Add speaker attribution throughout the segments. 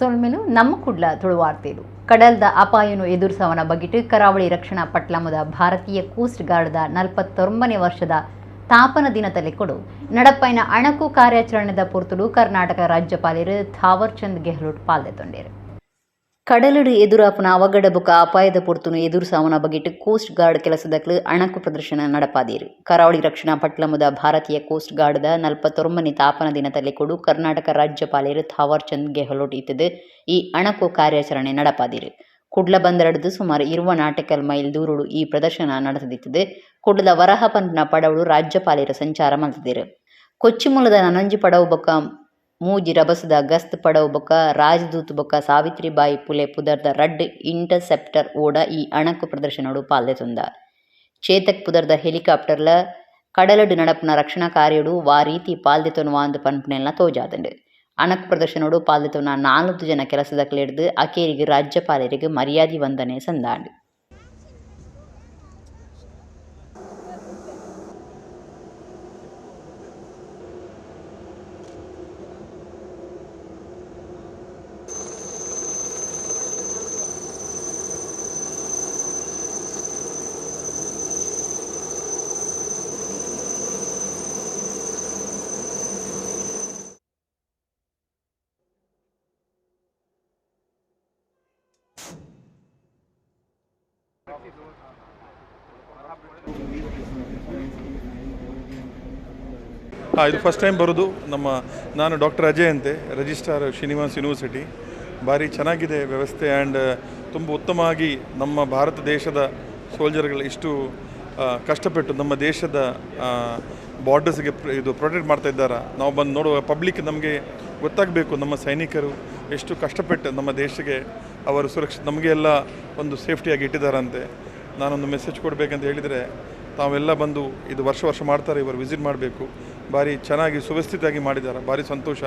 Speaker 1: ಸೊಲ್ಮೆನು ನಮ್ಮ ಕುಡ್ಲ ತುಳುವಾರ್ತೆಲು ಕಡಲ್ದ ಅಪಾಯನು ಎದುರಿಸವನ ಬಗೆಟ್ ಕರಾವಳಿ ರಕ್ಷಣಾ ಪಟ್ಲಮದ ಭಾರತೀಯ ಕೋಸ್ಟ್ ಗಾರ್ಡ್ದ 49ನೇ ವರ್ಷದ ತಾಪನ ದಿನದಲ್ಲಿ ಕೊಡು ನಡಪೈನ ಅಣಕು ಕಾರ್ಯಾಚರಣೆದ ಪೊರ್ತುಲು ಕರ್ನಾಟಕ ರಾಜ್ಯಪಾಲರು ಥಾವರ್ ಚಂದ್ ಗೆಹ್ಲೋಟ್ ಪಾಲ್ದೊಂಡೇರು. ಕಡಲಡು ಎದುರಾಪನ ಅವಘಡ ಬೊಕ ಅಪಾಯದ ಪೊರ್ತುನು ಎದುರಿಸವನ ಬಗೆಟ್ ಕೋಸ್ಟ್ ಗಾರ್ಡ್ ಕೆಲಸದಕ್ಲು ಅಣಕು ಪ್ರದರ್ಶನ ನಡಪಾದೀರು. ಕರಾವಳಿ ರಕ್ಷಣಾ ಪಟ್ಲಮದ ಭಾರತೀಯ ಕೋಸ್ಟ್ ಗಾರ್ಡ್ದ 49ನೇ ತಾಪನ ದಿನದಲ್ಲಿ ಕೊಡು ಕರ್ನಾಟಕ ರಾಜ್ಯಪಾಲರು ಥಾವರ್ ಚಂದ್ ಗೆಹ್ಲೋಟ್ ಇತ್ತದು ಈ ಅಣಕು ಕಾರ್ಯಾಚರಣೆ ನಡಪಾದೀರು. ಕುಡ್ಲ ಬಂದರಡ್ದು ಸುಮಾರು 20 ನಾಟಿಕಲ್ ಮೈಲ್ ದೂರುಡು ಈ ಪ್ರದರ್ಶನ ನಡೆದಿತ್ತದು. ಕುಡ್ಲದ ವರಹ ಪಂಪಿನ ಪಡವಳು ರಾಜ್ಯಪಾಲರು ಸಂಚಾರ ಮಲ್ತಿದ್ದೀರು. ಕೊಚ್ಚಿ ಮೂಲದ ನನಂಜಿ ಪಡವು ಬೊಕ್ಕ ಮೂಜಿ ರಭಸದ ಗಸ್ತ್ ಪಡವು ಬೊಕ್ಕ ರಾಜದೂತ್ ಬೊಕ್ಕ ಸಾವಿತ್ರಿಬಾಯಿ ಪುಲೆ ಪುದರ್ದ ರಡ್ ಇಂಟರ್ಸೆಪ್ಟರ್ ಓಡ ಈ ಅಣಕು ಪ್ರದರ್ಶನಡು ಪಾಲ್ದೆತೊಂದ. ಚೇತಕ್ ಪುದರ್ದ ಹೆಲಿಕಾಪ್ಟರ್ಲ ಕಡಲಡು ನಡಪನ ರಕ್ಷಣಾ ಕಾರ್ಯಡು ವಾ ರೀತಿ ಪಾಲ್ದೆತೊನ್ನುವಾಂದು ಪನ್ಪುನೆಲ್ಲ ತೋಜಾದಂಡು. ಅಣಕು ಪ್ರದರ್ಶನಡು ಪಾಲ್ದೆತೊನ್ನ 4 ಜನ ಕೆಲಸದಕ್ಲೆಡ್ದು ಅಕೇರಿಗೆ ರಾಜ್ಯಪಾಲರಿಗೆ ಮರ್ಯಾದಿ ವಂದನೆ ಸಂದಾಂಡು.
Speaker 2: ಇದು ಫಸ್ಟ್ ಟೈಮ್ ಬರೋದು. ನಾನು ಡಾಕ್ಟರ್ ಅಜಯ್ ಅಂತೆ, ರಿಜಿಸ್ಟ್ರಾರ್ ಶ್ರೀನಿವಾಸ್ ಯೂನಿವರ್ಸಿಟಿ. ಭಾರಿ ಚೆನ್ನಾಗಿದೆ ವ್ಯವಸ್ಥೆ ಆ್ಯಂಡ್ ತುಂಬ ಉತ್ತಮವಾಗಿ ನಮ್ಮ ಭಾರತ ದೇಶದ ಸೋಲ್ಜರ್ಗಳು ಇಷ್ಟು ಕಷ್ಟಪಟ್ಟು ನಮ್ಮ ದೇಶದ ಬಾರ್ಡರ್ಸ್ಗೆ ಇದು ಪ್ರೊಟೆಕ್ಟ್ ಮಾಡ್ತಾ ಇದ್ದಾರೆ. ನಾವು ಬಂದು ನೋಡುವ ಪಬ್ಲಿಕ್ ನಮಗೆ ಗೊತ್ತಾಗಬೇಕು ನಮ್ಮ ಸೈನಿಕರು ಎಷ್ಟು ಕಷ್ಟಪಟ್ಟು ನಮ್ಮ ದೇಶಕ್ಕೆ ಅವರು ನಮಗೆ ಎಲ್ಲ ಒಂದು ಸೇಫ್ಟಿಯಾಗಿ ಇಟ್ಟಿದ್ದಾರಂತೆ. ನಾನೊಂದು ಮೆಸೇಜ್ ಕೊಡಬೇಕಂತ ಹೇಳಿದರೆ ತಾವೆಲ್ಲ ಬಂದು ಇದು ವರ್ಷ ಮಾಡ್ತಾರೆ, ಇವರು ವಿಸಿಟ್ ಮಾಡಬೇಕು. ಭಾರಿ ಚೆನ್ನಾಗಿ ಸುವ್ಯವಸ್ಥಿತವಾಗಿ ಮಾಡಿದ್ದಾರೆ, ಭಾರಿ ಸಂತೋಷ.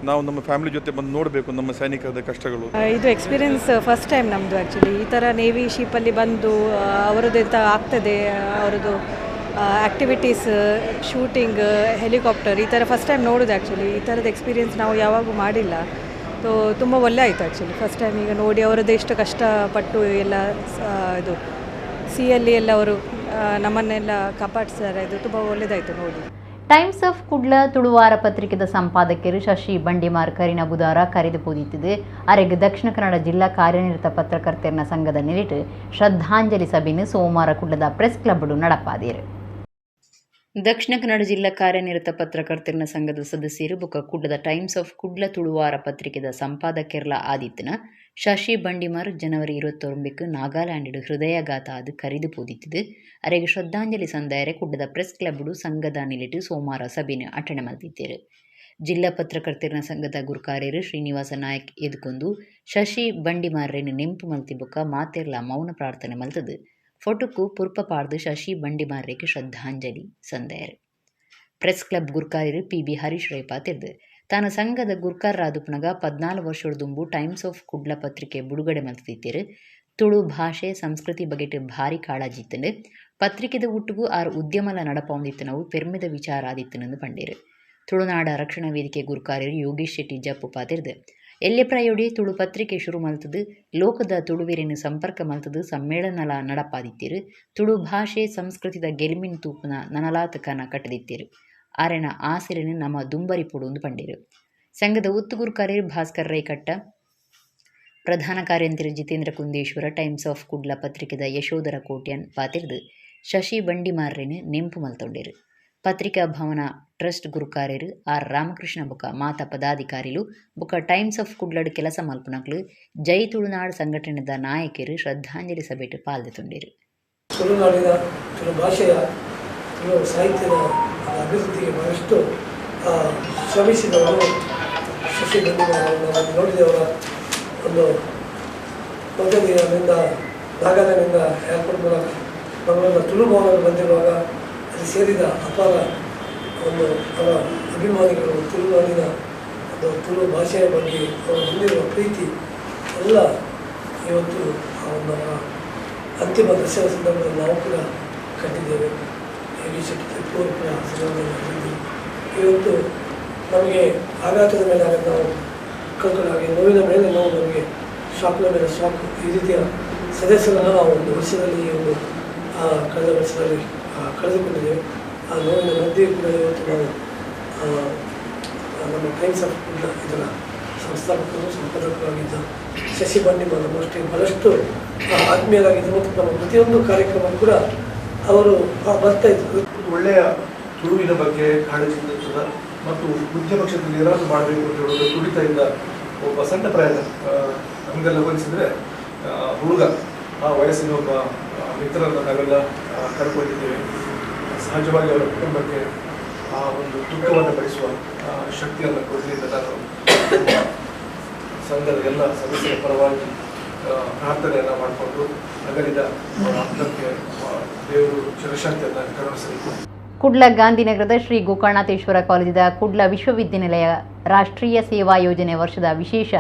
Speaker 2: ನಾವು ನಮ್ಮ ಫ್ಯಾಮಿಲಿ ಜೊತೆ ಬಂದು ನೋಡಬೇಕು ನಮ್ಮ ಸೈನಿಕರ ಕಷ್ಟಗಳು.
Speaker 3: ಇದು ಎಕ್ಸ್ಪೀರಿಯನ್ಸ್ ಫಸ್ಟ್ ಟೈಮ್ ನಮ್ಮದು. ಆ್ಯಕ್ಚುಲಿ ಈ ಥರ ನೇವಿ ಶಿಪ್ಪಲ್ಲಿ ಬಂದು ಅವರದ್ದು ಎಂತ ಆಗ್ತದೆ, ಅವರದ್ದು ಆ್ಯಕ್ಟಿವಿಟೀಸ್, ಶೂಟಿಂಗ್, ಹೆಲಿಕಾಪ್ಟರ್ ಈ ಥರ ಫಸ್ಟ್ ಟೈಮ್ ನೋಡೋದು. ಆ್ಯಕ್ಚುಲಿ ಈ ಥರದ ಎಕ್ಸ್ಪೀರಿಯನ್ಸ್ ನಾವು ಯಾವಾಗೂ ಮಾಡಿಲ್ಲ. ಸೊ ತುಂಬ ಒಳ್ಳೆ ಆಯಿತು ಆ್ಯಕ್ಚುಲಿ ಫಸ್ಟ್ ಟೈಮ್ ಈಗ ನೋಡಿ ಅವರದ್ದು ಎಷ್ಟು ಕಷ್ಟಪಟ್ಟು ಎಲ್ಲ ಇದು ಸಿಯಲ್ಲಿ ಎಲ್ಲ ಅವರು ನಮ್ಮನ್ನೆಲ್ಲ ಕಾಪಾಡಿಸ್ತಾರೆ. ಇದು ತುಂಬ ಒಳ್ಳೆಯದಾಯಿತು ನೋಡಿ.
Speaker 1: ಟೈಮ್ಸ್ ಆಫ್ ಕುಡ್ಲ ತುಳುವಾರ ಪತ್ರಿಕೆದ ಸಂಪಾದಕರು ಶಶಿ ಬಂಡಿಮಾರ್ ಕರಿನ ಬುಧಾರ ಕರೆದು ಪೋದಿತ್ತಿದೆ. ಅರೆಗ್ ದಕ್ಷಿಣ ಕನ್ನಡ ಜಿಲ್ಲಾ ಕಾರ್ಯನಿರತ ಪತ್ರಕರ್ತರ ಸಂಘದ ನೆರಿಟ್ ಶ್ರದ್ಧಾಂಜಲಿ ಸಭೆಯನ್ನು ಸೋಮವಾರ ಕುಡ್ಲದ ಪ್ರೆಸ್ ಕ್ಲಬ್ಡು ನಡಪಾದೀರು. ದಕ್ಷಿಣ ಕನ್ನಡ ಜಿಲ್ಲಾ ಕಾರ್ಯನಿರತ ಪತ್ರಕರ್ತರ ಸಂಘದ ಸದಸ್ಯರು ಬೊಕ್ಕ ಕುಡ್ಲದ ಟೈಮ್ಸ್ ಆಫ್ ಕುಡ್ಲ ತುಳುವಾರ ಪತ್ರಿಕೆದ ಸಂಪಾದಕರ್ಲ ಆದಿತ್ತನ ಶಶಿ ಬಂಡಿಮಾರ್ ಜನವರಿ 29ಕ್ಕೆ ನಾಗಾಲ್ಯಾಂಡ್ ಹೃದಯಘಾತ ಅದು ಕರೆದು ಪೋದಿತ್ತಿದೆ. ಅರೆಗೆ ಶ್ರದ್ಧಾಂಜಲಿ ಸಂದಾಯರೆ ಕುಡ್ಲದ ಪ್ರೆಸ್ ಕ್ಲಬ್ಡು ಸಂಘದ ನಿಲಿಟ್ಟು ಸೋಮವಾರ ಸಭೆಯನ್ನು ಅಟೆಂಡ್ ಮಲ್ತಿದ್ದೇರು. ಜಿಲ್ಲಾ ಪತ್ರಕರ್ತರ ಸಂಘದ ಗುರುಕಾರ್ಯರು ಶ್ರೀನಿವಾಸ ನಾಯಕ್ ಎದುಕೊಂದು ಶಶಿ ಬಂಡಿಮಾರ್ರೇನು ನೆಂಪು ಮಲ್ತಿ ಬೊಕ್ಕ ಮಾತೆರ್ಲ ಮೌನ ಪ್ರಾರ್ಥನೆ ಮಲ್ತದು. ಫೋಟೋಕ್ಕೂ ಪುರ್ಪ ಪಾಡ್ದು ಶಶಿ ಬಂಡಿಮಾರ್ರೆಗೆ ಶ್ರದ್ಧಾಂಜಲಿ ಸಂದಾಯರು. ಪ್ರೆಸ್ ಕ್ಲಬ್ ಗುರ್ಕಾರ್ಯರು PB ಹರೀಶ್ ರೈ ಪಾತಿರ್ದು ತಾನು ಸಂಘದ ಗುರ್ಕಾರರಾದುಪನಗ 14 ವರ್ಷದ ದುಂಬು ಟೈಮ್ಸ್ ಆಫ್ ಕುಡ್ಲ ಪತ್ರಿಕೆ ಬಿಡುಗಡೆ ಮಲ್ತಿದ್ದೀರು. ತುಳು ಭಾಷೆ ಸಂಸ್ಕೃತಿ ಬಗೆಟ್ ಭಾರಿ ಕಾಳಜಿತ್ತಂಡು ಪತ್ರಿಕೆದ ಹುಟ್ಟುಗೂ 6 ಉದ್ಯಮಲ ನಡಪೊಂದಿತ್ತು ನಾವು ಪೆರ್ಮೆದ ವಿಚಾರ ಆದಿತ್ತನೆಂದು ಪಂಡೇರು. ತುಳುನಾಡ ರಕ್ಷಣಾ ವೇದಿಕೆ ಗುರುಕಾರ್ಯರು ಯೋಗೇಶ್ ಶೆಟ್ಟಿ ಜಪ್ಪು ಪಾತಿರ್ದು ಎಲ್ಲೆ ಪ್ರಾಯೋಡಿ ತುಳು ಪತ್ರಿಕೆ ಶುರು ಮಲ್ತದು ಲೋಕದ ತುಳುವೇರಿನ ಸಂಪರ್ಕ ಮಲ್ತದು ಸಮ್ಮೇಳನಲ ನಡಪಾದಿತ್ತೀರು. ತುಳು ಭಾಷೆ ಸಂಸ್ಕೃತಿದ ಗೆಲ್ಮಿನ ತೂಪನ ನನಲಾತಕನ ಕಟ್ಟದಿತ್ತೀರು. ಆರೆನ ಆಸಿರಿನ ನಮ್ಮ ದುಂಬರಿ ಪುಡುಂದು ಪಂಡೇರು. ಸಂಘದ ಉತ್ತುಗುರು ಕಾರ್ಯರು ಭಾಸ್ಕರ್ ರೈಕಟ್ಟ, ಪ್ರಧಾನ ಕಾರ್ಯಂತ್ರಿ ಜಿತೇಂದ್ರ ಕುಂದೇಶ್ವರ, ಟೈಮ್ಸ್ ಆಫ್ ಕುಡ್ಲ ಪತ್ರಿಕೆದ ಯಶೋಧರ ಕೋಟ್ಯನ್ ಪಾತಿರ್ದು ಶಶಿ ಬಂಡಿಮಾರ್ರೇನು ನೆಂಪು ಮಲ್ತೊಂಡೇರು. ಪತ್ರಿಕಾ ಭವನ ಟ್ರಸ್ಟ್ ಗುರುಕಾರ್ಯರು R ರಾಮಕೃಷ್ಣ ಬೊಕ್ಕ ಮಾತಾ ಪದಾಧಿಕಾರಿಲು ಬೊಕ್ಕ ಟೈಮ್ಸ್ ಆಫ್ ಕುಡ್ಲಡ್ ಕೆಲಸ ಮಲ್ಪುನಕ್ಲು ಜೈ ತುಳುನಾಡು ಸಂಘಟನೆದ ನಾಯಕರು ಶ್ರದ್ಧಾಂಜಲಿ ಸಭೆಟ್ ಪಾಲ್ದೊಂಡೇರು.
Speaker 4: ತುಳುನಾಡಿನ ತುಳು ಭಾಷೆಯ ತುಳು ಸಾಹಿತ್ಯದ ಅಭಿವೃದ್ಧಿಗೆ ಬಹಳಷ್ಟು ಶ್ರಮಿಸಿದವರು ಶಶಿ ಬಂಡಿಮಾರನ್ನು ನಾವು ನೋಡಿದವರ ಒಂದು ಮೊದಲಿನಿಂದ ನಾಗಾಲ್ಯಾಂಡ್ನಿಂದ ಏರ್ಪೋರ್ಟ್ ಮೂಲಕ ಮಂಗಳೂರಿನ ತುಳು ಭವನಕ್ಕೆ ಬಂದಿರುವಾಗ ಅಲ್ಲಿ ಸೇರಿದ ಅಪಾರ ಒಂದು ಅವರ ಅಭಿಮಾನಿಗಳು ತುಳುನಾಡಿನ ಒಂದು ತುಳು ಭಾಷೆಯ ಬಗ್ಗೆ ಅವರು ಹೊಂದಿರುವ ಪ್ರೀತಿ ಎಲ್ಲ ಇವತ್ತು ಅವರ ಅಂತಿಮ ದರ್ಶನ ಸಂದರ್ಭದಲ್ಲಿ ನಾವು ಕೂಡ ಕಂಡಿದ್ದೇವೆ. ಪೂರ್ವ ಸಂದರ್ಭದಲ್ಲಿ ಇವತ್ತು ನಮಗೆ ಆಘಾತದ ಮೇಲೆ ನಾವು ಹಾಗೆ ನೋವಿನ ಮೇಲೆ ನೋವು ನಮಗೆ ಶಾಕ್ನ ಮೇಲೆ ಶಾಕ್ ಈ ರೀತಿಯ ಸದಸ್ಯರನ್ನು ನಾವು ಒಂದು ವರ್ಷದಲ್ಲಿ ಈ ಒಂದು ಕಳೆದ ವರ್ಷದಲ್ಲಿ ಕಳೆದುಕೊಂಡಿದ್ದೇವೆ. ಆ ನೋವಿನ ಮಧ್ಯೆ ಕೂಡ ಇವತ್ತು ನಾವು ನಮ್ಮ ಟೈಮ್ಸ್ ಆಫ್ ಕುಡ್ಲ ಇದರ ಸಂಸ್ಥಾಪಕರು ಸಂಪಾದಕರಾಗಿದ್ದ ಶಶಿ ಬಂಡಿಮರ ಅಷ್ಟೇ ಬಹಳಷ್ಟು ಆತ್ಮೀಯರಾಗಿದ್ದರು ಮತ್ತು ನಮ್ಮ ಪ್ರತಿಯೊಂದು ಕಾರ್ಯಕ್ರಮ ಕೂಡ ಅವರು ಬರ್ತಾ ಇದ್ರು.
Speaker 5: ಒಳ್ಳೆಯ ತುಳುವಿನ ಬಗ್ಗೆ ಕಾಳಜಿ ಇರುತ್ತದೆ ಮತ್ತು ಉದ್ಯಮ ಕ್ಷೇತ್ರದಲ್ಲಿ ಏನಾದರೂ ಮಾಡಬೇಕು ಅಂತ ಹೇಳೋದು ತುಡಿತ ಇದ್ದ ಒಬ್ಬ ಸಣ್ಣ ಪ್ರಾಯದ ನಮಗೆಲ್ಲ ಹೋಲಿಸಿದರೆ ಹುಡುಗ ಆ ವಯಸ್ಸಿನ ಒಬ್ಬ ಮಿತ್ರರನ್ನು ನಾವೆಲ್ಲ ಕಳ್ಕೊಂಡಿದ್ದೇವೆ. ಸಹಜವಾಗಿ ಅವರ ಕುಟುಂಬಕ್ಕೆ ಆ ಒಂದು ದುಃಖವನ್ನು ಭರಿಸುವ ಶಕ್ತಿಯನ್ನು ಕೊಡಲಿ ಅಂತ ನಾನು ಸಂಘದ ಎಲ್ಲ ಸದಸ್ಯರ ಪರವಾಗಿ ಪ್ರಾರ್ಥನೆಯನ್ನು ಮಾಡಿಕೊಂಡು ನಗರದ ಆತ್ಮಕ್ಕೆ ದೇವರು ಚಿರಶಾಂತಿಯನ್ನು ಕರುಣಿಸಲಿ.
Speaker 1: ಕುಡ್ಲ ಗಾಂಧಿನಗರದ ಶ್ರೀ ಗೋಕರ್ಣಾಥೇಶ್ವರ ಕಾಲೇಜಿನ ಕುಡ್ಲ ವಿಶ್ವವಿದ್ಯಾನಿಲಯ ರಾಷ್ಟ್ರೀಯ ಸೇವಾ ಯೋಜನೆ ವರ್ಷದ ವಿಶೇಷ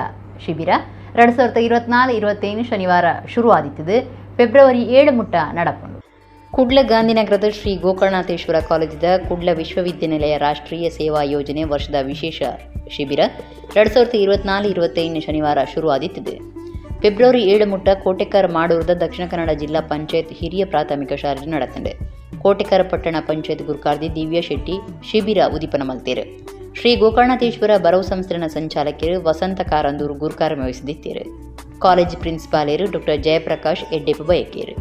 Speaker 1: ಶಿಬಿರ 2024-25 ಶನಿವಾರ ಶುರುವಾದಿತ್ತಿದೆ. ಫೆಬ್ರವರಿ 7 ಮುಟ್ಟ ನಡಪುಂಡು. ಕುಡ್ಲ ಗಾಂಧಿನಗರದ ಶ್ರೀ ಗೋಕರ್ಣಾಥೇಶ್ವರ ಕಾಲೇಜಿನ ಕುಡ್ಲ ವಿಶ್ವವಿದ್ಯಾನಿಲಯ ರಾಷ್ಟ್ರೀಯ ಸೇವಾ ಯೋಜನೆ ವರ್ಷದ ವಿಶೇಷ ಶಿಬಿರ 2024-25 ಶನಿವಾರ ಶುರುವಾದಿತ್ತಿದೆ. ಫೆಬ್ರವರಿ 7 ಮುಟ್ಟ ಕೋಟೆಕರ್ ಮಾಡೂರದ ದಕ್ಷಿಣ ಕನ್ನಡ ಜಿಲ್ಲಾ ಪಂಚಾಯತ್ ಹಿರಿಯ ಪ್ರಾಥಮಿಕ ಶಾಲೆ ನಡೆತಂಡೆ. ಕೋಟೆಕರ ಪಟ್ಟಣ ಪಂಚಾಯತ್ ಗುರುಕಾರ್ತಿ ದಿವ್ಯಾ ಶೆಟ್ಟಿ ಶಿಬಿರ ಉದಿಪನ ಮಲ್ತೇರು. ಶ್ರೀ ಗೋಕರ್ಣಾಥೇಶ್ವರ ಬರವು ಸಂಸ್ಥೆನ ಸಂಚಾಲಕರು ವಸಂತ ಕಾರಂದೂರು ಗುರುಕಾರ್ಯ ವಹಿಸಿದ್ದೇರು. ಕಾಲೇಜ್ ಪ್ರಿನ್ಸಿಪಾಲರು ಡಾಕ್ಟರ್ ಜಯಪ್ರಕಾಶ್ ಎಡ್ಡೆಪ್ಪ ಬಯಕೇರು.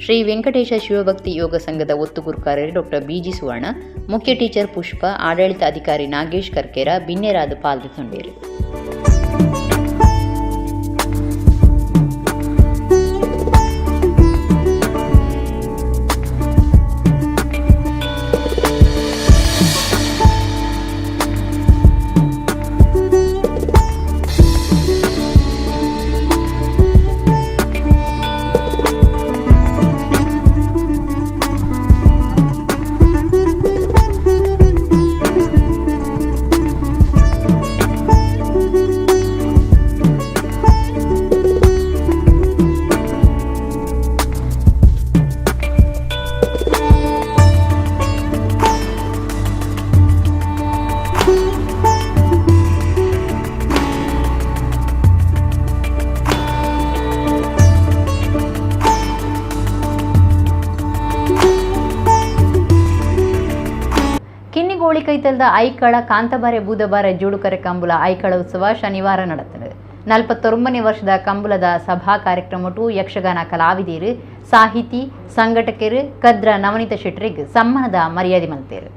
Speaker 1: ಶ್ರೀ ವೆಂಕಟೇಶ ಶಿವಭಕ್ತಿ ಯೋಗ ಸಂಘದ ಒತ್ತು ಗುರುಕಾರ್ಯರು ಡಾಕ್ಟರ್ ಬಿಜಿ ಸುವರ್ಣ, ಮುಖ್ಯ ಟೀಚರ್ ಪುಷ್ಪ, ಆಡಳಿತ ಅಧಿಕಾರಿ ನಾಗೇಶ್ ಕರ್ಕೇರ ಬಿನ್ನೆರಾದ ಪಾಲ್ಗೊಂಡೇರು. ಕಿನ್ನಿಗೋಳಿ ಕೈತಲ್ದ ಐಕಳ ಕಾಂತಬಾರೆ ಬೂದಬಾರೆ ಜೋಡುಕರೆ ಕಂಬುಲ ಐಕಳ ಉತ್ಸವ ಶನಿವಾರ ನಡೆತ್ತದೆ. 49ನೇ ವರ್ಷದ ಕಂಬುಲದ ಸಭಾ ಕಾರ್ಯಕ್ರಮಟು ಯಕ್ಷಗಾನ ಕಲಾವಿದರು, ಸಾಹಿತಿ, ಸಂಘಟಕರು, ಕದ್ರ ನವನೀತ ಶೆಟ್ಟರಿಗೆ ಸಮ್ಮಾನದ ಮರ್ಯಾದೆ ಮಲ್ತೇರು.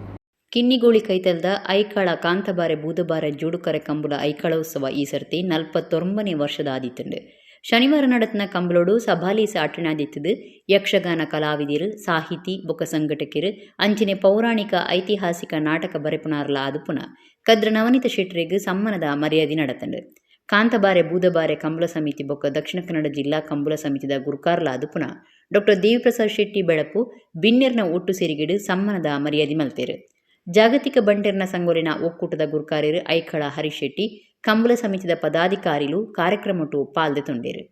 Speaker 1: ಕಿನ್ನಿಗೋಳಿ ಕೈತಲ್ದ ಐಕಳ ಕಾಂತಬಾರೆ ಬೂದಬಾರೆ ಜೋಡುಕರೆ ಕಂಬುಲ ಐಕಳ ಉತ್ಸವ ಈ ಸರ್ತಿ 49ನೇ ವರ್ಷದ ಆದಿತ್ತುಂಡು. ಶನಿವಾರ நடத்தின ಕಂಬಳೋಡು ಸಭಾಲೀಸ ಅಟಣಾದಿತ್ತದು ಯಕ್ಷಗಾನ ಕಲಾವಿದರು, ಸಾಹಿತಿ, ಬೊಕ್ಕ ಸಂಘಟಕರು, ಅಂಚಿನ ಪೌರಾಣಿಕ ಐತಿಹಾಸಿಕ ನಾಟಕ ಬರೆಪುನಾರ್ಲ ಆದುಪುನ ಕದ್ರ ನವನೀತ ಶೆಟ್ಟರಿಗೆ ಸಮ್ಮಾನದ ಮರ್ಯಾದೆ ನಡೆತಂಡು. ಕಾಂತಬಾರೆ ಬೂದಬಾರೆ ಕಂಬಳ ಸಮಿತಿ ಬೊಕ್ಕ ದಕ್ಷಿಣ ಕನ್ನಡ ಜಿಲ್ಲಾ ಕಂಬಳ ಸಮಿತಿದ ಗುರುಕಾರ್ಲ ಆದುಪುನ ಡಾಕ್ಟರ್ ದೇವಿಪ್ರಸಾದ್ ಶೆಟ್ಟಿ ಬೆಳಪು ಬಿನ್ನೆರ್ನ ಒಟ್ಟು ಸೇರಿಗಿಡು ಸಮ್ಮಾನದ ಮರ್ಯಾದೆ ಮಲ್ತೇರು. ಜಾಗತಿಕ ಬಂಟೆರ್ನ ಸಂಗೋಲಿನ ಒಕ್ಕೂಟದ ಗುರುಕಾರ್ಯರು ಐಕಳ ಹರೀಶ್ ಶೆಟ್ಟಿ ಕಂಬಳ ಸಮಿತಿದ ಪದಾಧಿಕಾರಿಗಳು ಕಾರ್ಯಕ್ರಮಟು ಪಾಲ್ಗೊಂಡೇರು.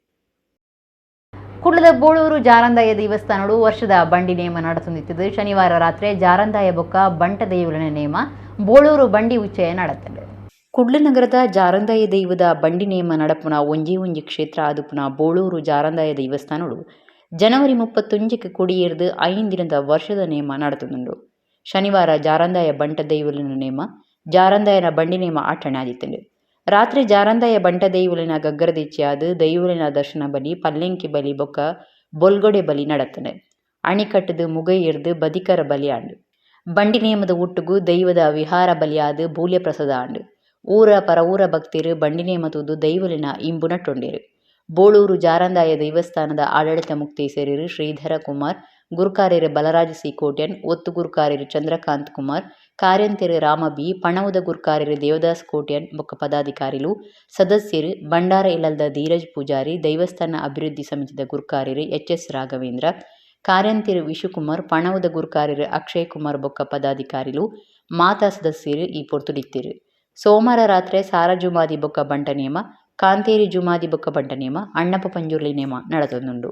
Speaker 1: ಕುಡ್ಲದ ಬೋಳೂರು ಜಾರಂದಾಯ ದೇವಸ್ಥಾನಡು ವರ್ಷದ ಬಂಡಿ ನೇಮ ನಡೆಸುತ್ತಿದ್ದು ಶನಿವಾರ ರಾತ್ರಿ ಜಾರಂದಾಯ ಬೊಕ್ಕ ಬಂಟ ದೈವಲನ ನೇಮ ಬೋಳೂರು ಬಂಡಿ ಉಚ್ಚಯ ನಡೆತಂಡೆ. ಕುಡ್ಲ ನಗರದ ಜಾರಂದಾಯ ದೈವದ ಬಂಡಿ ನೇಮ ನಡಪುನ ಒಂಜಿ ಕ್ಷೇತ್ರ ಆದುಪುನ ಬೋಳೂರು ಜಾರಂದಾಯ ದೇವಸ್ಥಾನಡು ಜನವರಿ 31ಕ್ಕೆ ಕೊಡಿಯೇರ್ದು 5 ದಿನದ ವರ್ಷದ ನೇಮ ನಡೆತುಂಡು. ಶನಿವಾರ ಜಾರಂದಾಯ ಬಂಟ ದೈವಲನ ನೇಮ ಜಾರಂದಾಯನ ಬಂಡಿ ನೇಮ ಆಟಣಾದಿತ್ತಂಡು. ರಾತ್ರಿ ಜಾರಂದಾಯ ಬಂಟ ದೈವಲಿನ ಗಗ್ಗರದೆಚ್ಚಿಯಾದು ದೈವಲಿನ ದರ್ಶನ ಬಲಿ, ಪಲ್ಲೆಂಕಿ ಬಲಿ ಬೊಕ್ಕ ಬೊಲ್ಗೊಡೆ ಬಲಿ ನಡೆತಂಡೆ. ಅಣಿಕಟ್ಟದು ಮುಗೈಯರ್ದು ಬದಿಕರ ಬಲಿ ಆಂಡು. ಬಂಡಿ ನೇಮದ ಒಟ್ಟುಗು ದೈವದ ವಿಹಾರ ಬಲಿಯಾದು ಭೂಲ್ಯ ಪ್ರಸಾದ ಆಂಡು. ಊರ ಪರ ಊರ ಭಕ್ತಿರು ಬಂಡಿ ನೇಮ ತೂದು ದೈವಲಿನ ಇಂಬು ನಟ್ಟೊಂಡೇರು. ಬೋಳೂರು ಜಾರಂದಾಯ ದೇವಸ್ಥಾನದ ಆಡಳಿತ ಮುಕ್ತೇಸರರು ಶ್ರೀಧರ ಕುಮಾರ್, ಗುರುಕಾರ್ಯರು ಬಲರಾಜ ಸಿ ಕೋಟ್ಯನ್, ಒತ್ತು ಗುರುಕಾರ್ಯರು ಚಂದ್ರಕಾಂತ್ ಕುಮಾರ್, ಕಾರ್ಯಂತೆರು ರಾಮ ಬಿ, ಪಣವುದ ಗುರುಕಾರ್ಯರು ದೇವದಾಸ್ ಕೋಟ್ಯನ್ ಬೊಕ್ಕ ಪದಾಧಿಕಾರಿಗಳು, ಸದಸ್ಯರು ಭಂಡಾರ ಇಲ್ಲದ ಧೀರಜ್ ಪೂಜಾರಿ, ದೈವಸ್ಥಾನ ಅಭಿವೃದ್ಧಿ ಸಮಿತಿದ ಗುರುಕಾರ್ಯರು HS ರಾಘವೇಂದ್ರ, ಕಾರ್ಯಂತೆರು ವಿಶುಕುಮಾರ್, ಪಣವುದ ಗುರುಕಾರ್ಯರು ಅಕ್ಷಯ್ ಕುಮಾರ್ ಬೊಕ್ಕ ಪದಾಧಿಕಾರಿಗಳು, ಮಾತಾ ಸದಸ್ಯರು ಈ ಪೊರ್ತುಡಿತ್ತಿರು. ಸೋಮವಾರ ರಾತ್ರಿ ಸಾರ ಜುಮಾದಿ ಬೊಕ್ಕ ಬಂಟ ನೇಮ, ಕಾಂತೇರಿ ಜುಮಾದಿ ಬೊಕ್ಕ ಬಂಟ ನೇಮ, ಅಣ್ಣಪ್ಪ ಪಂಜುರ್ಲಿ ನೇಮ ನಡೆತೊಂದುಂಡು.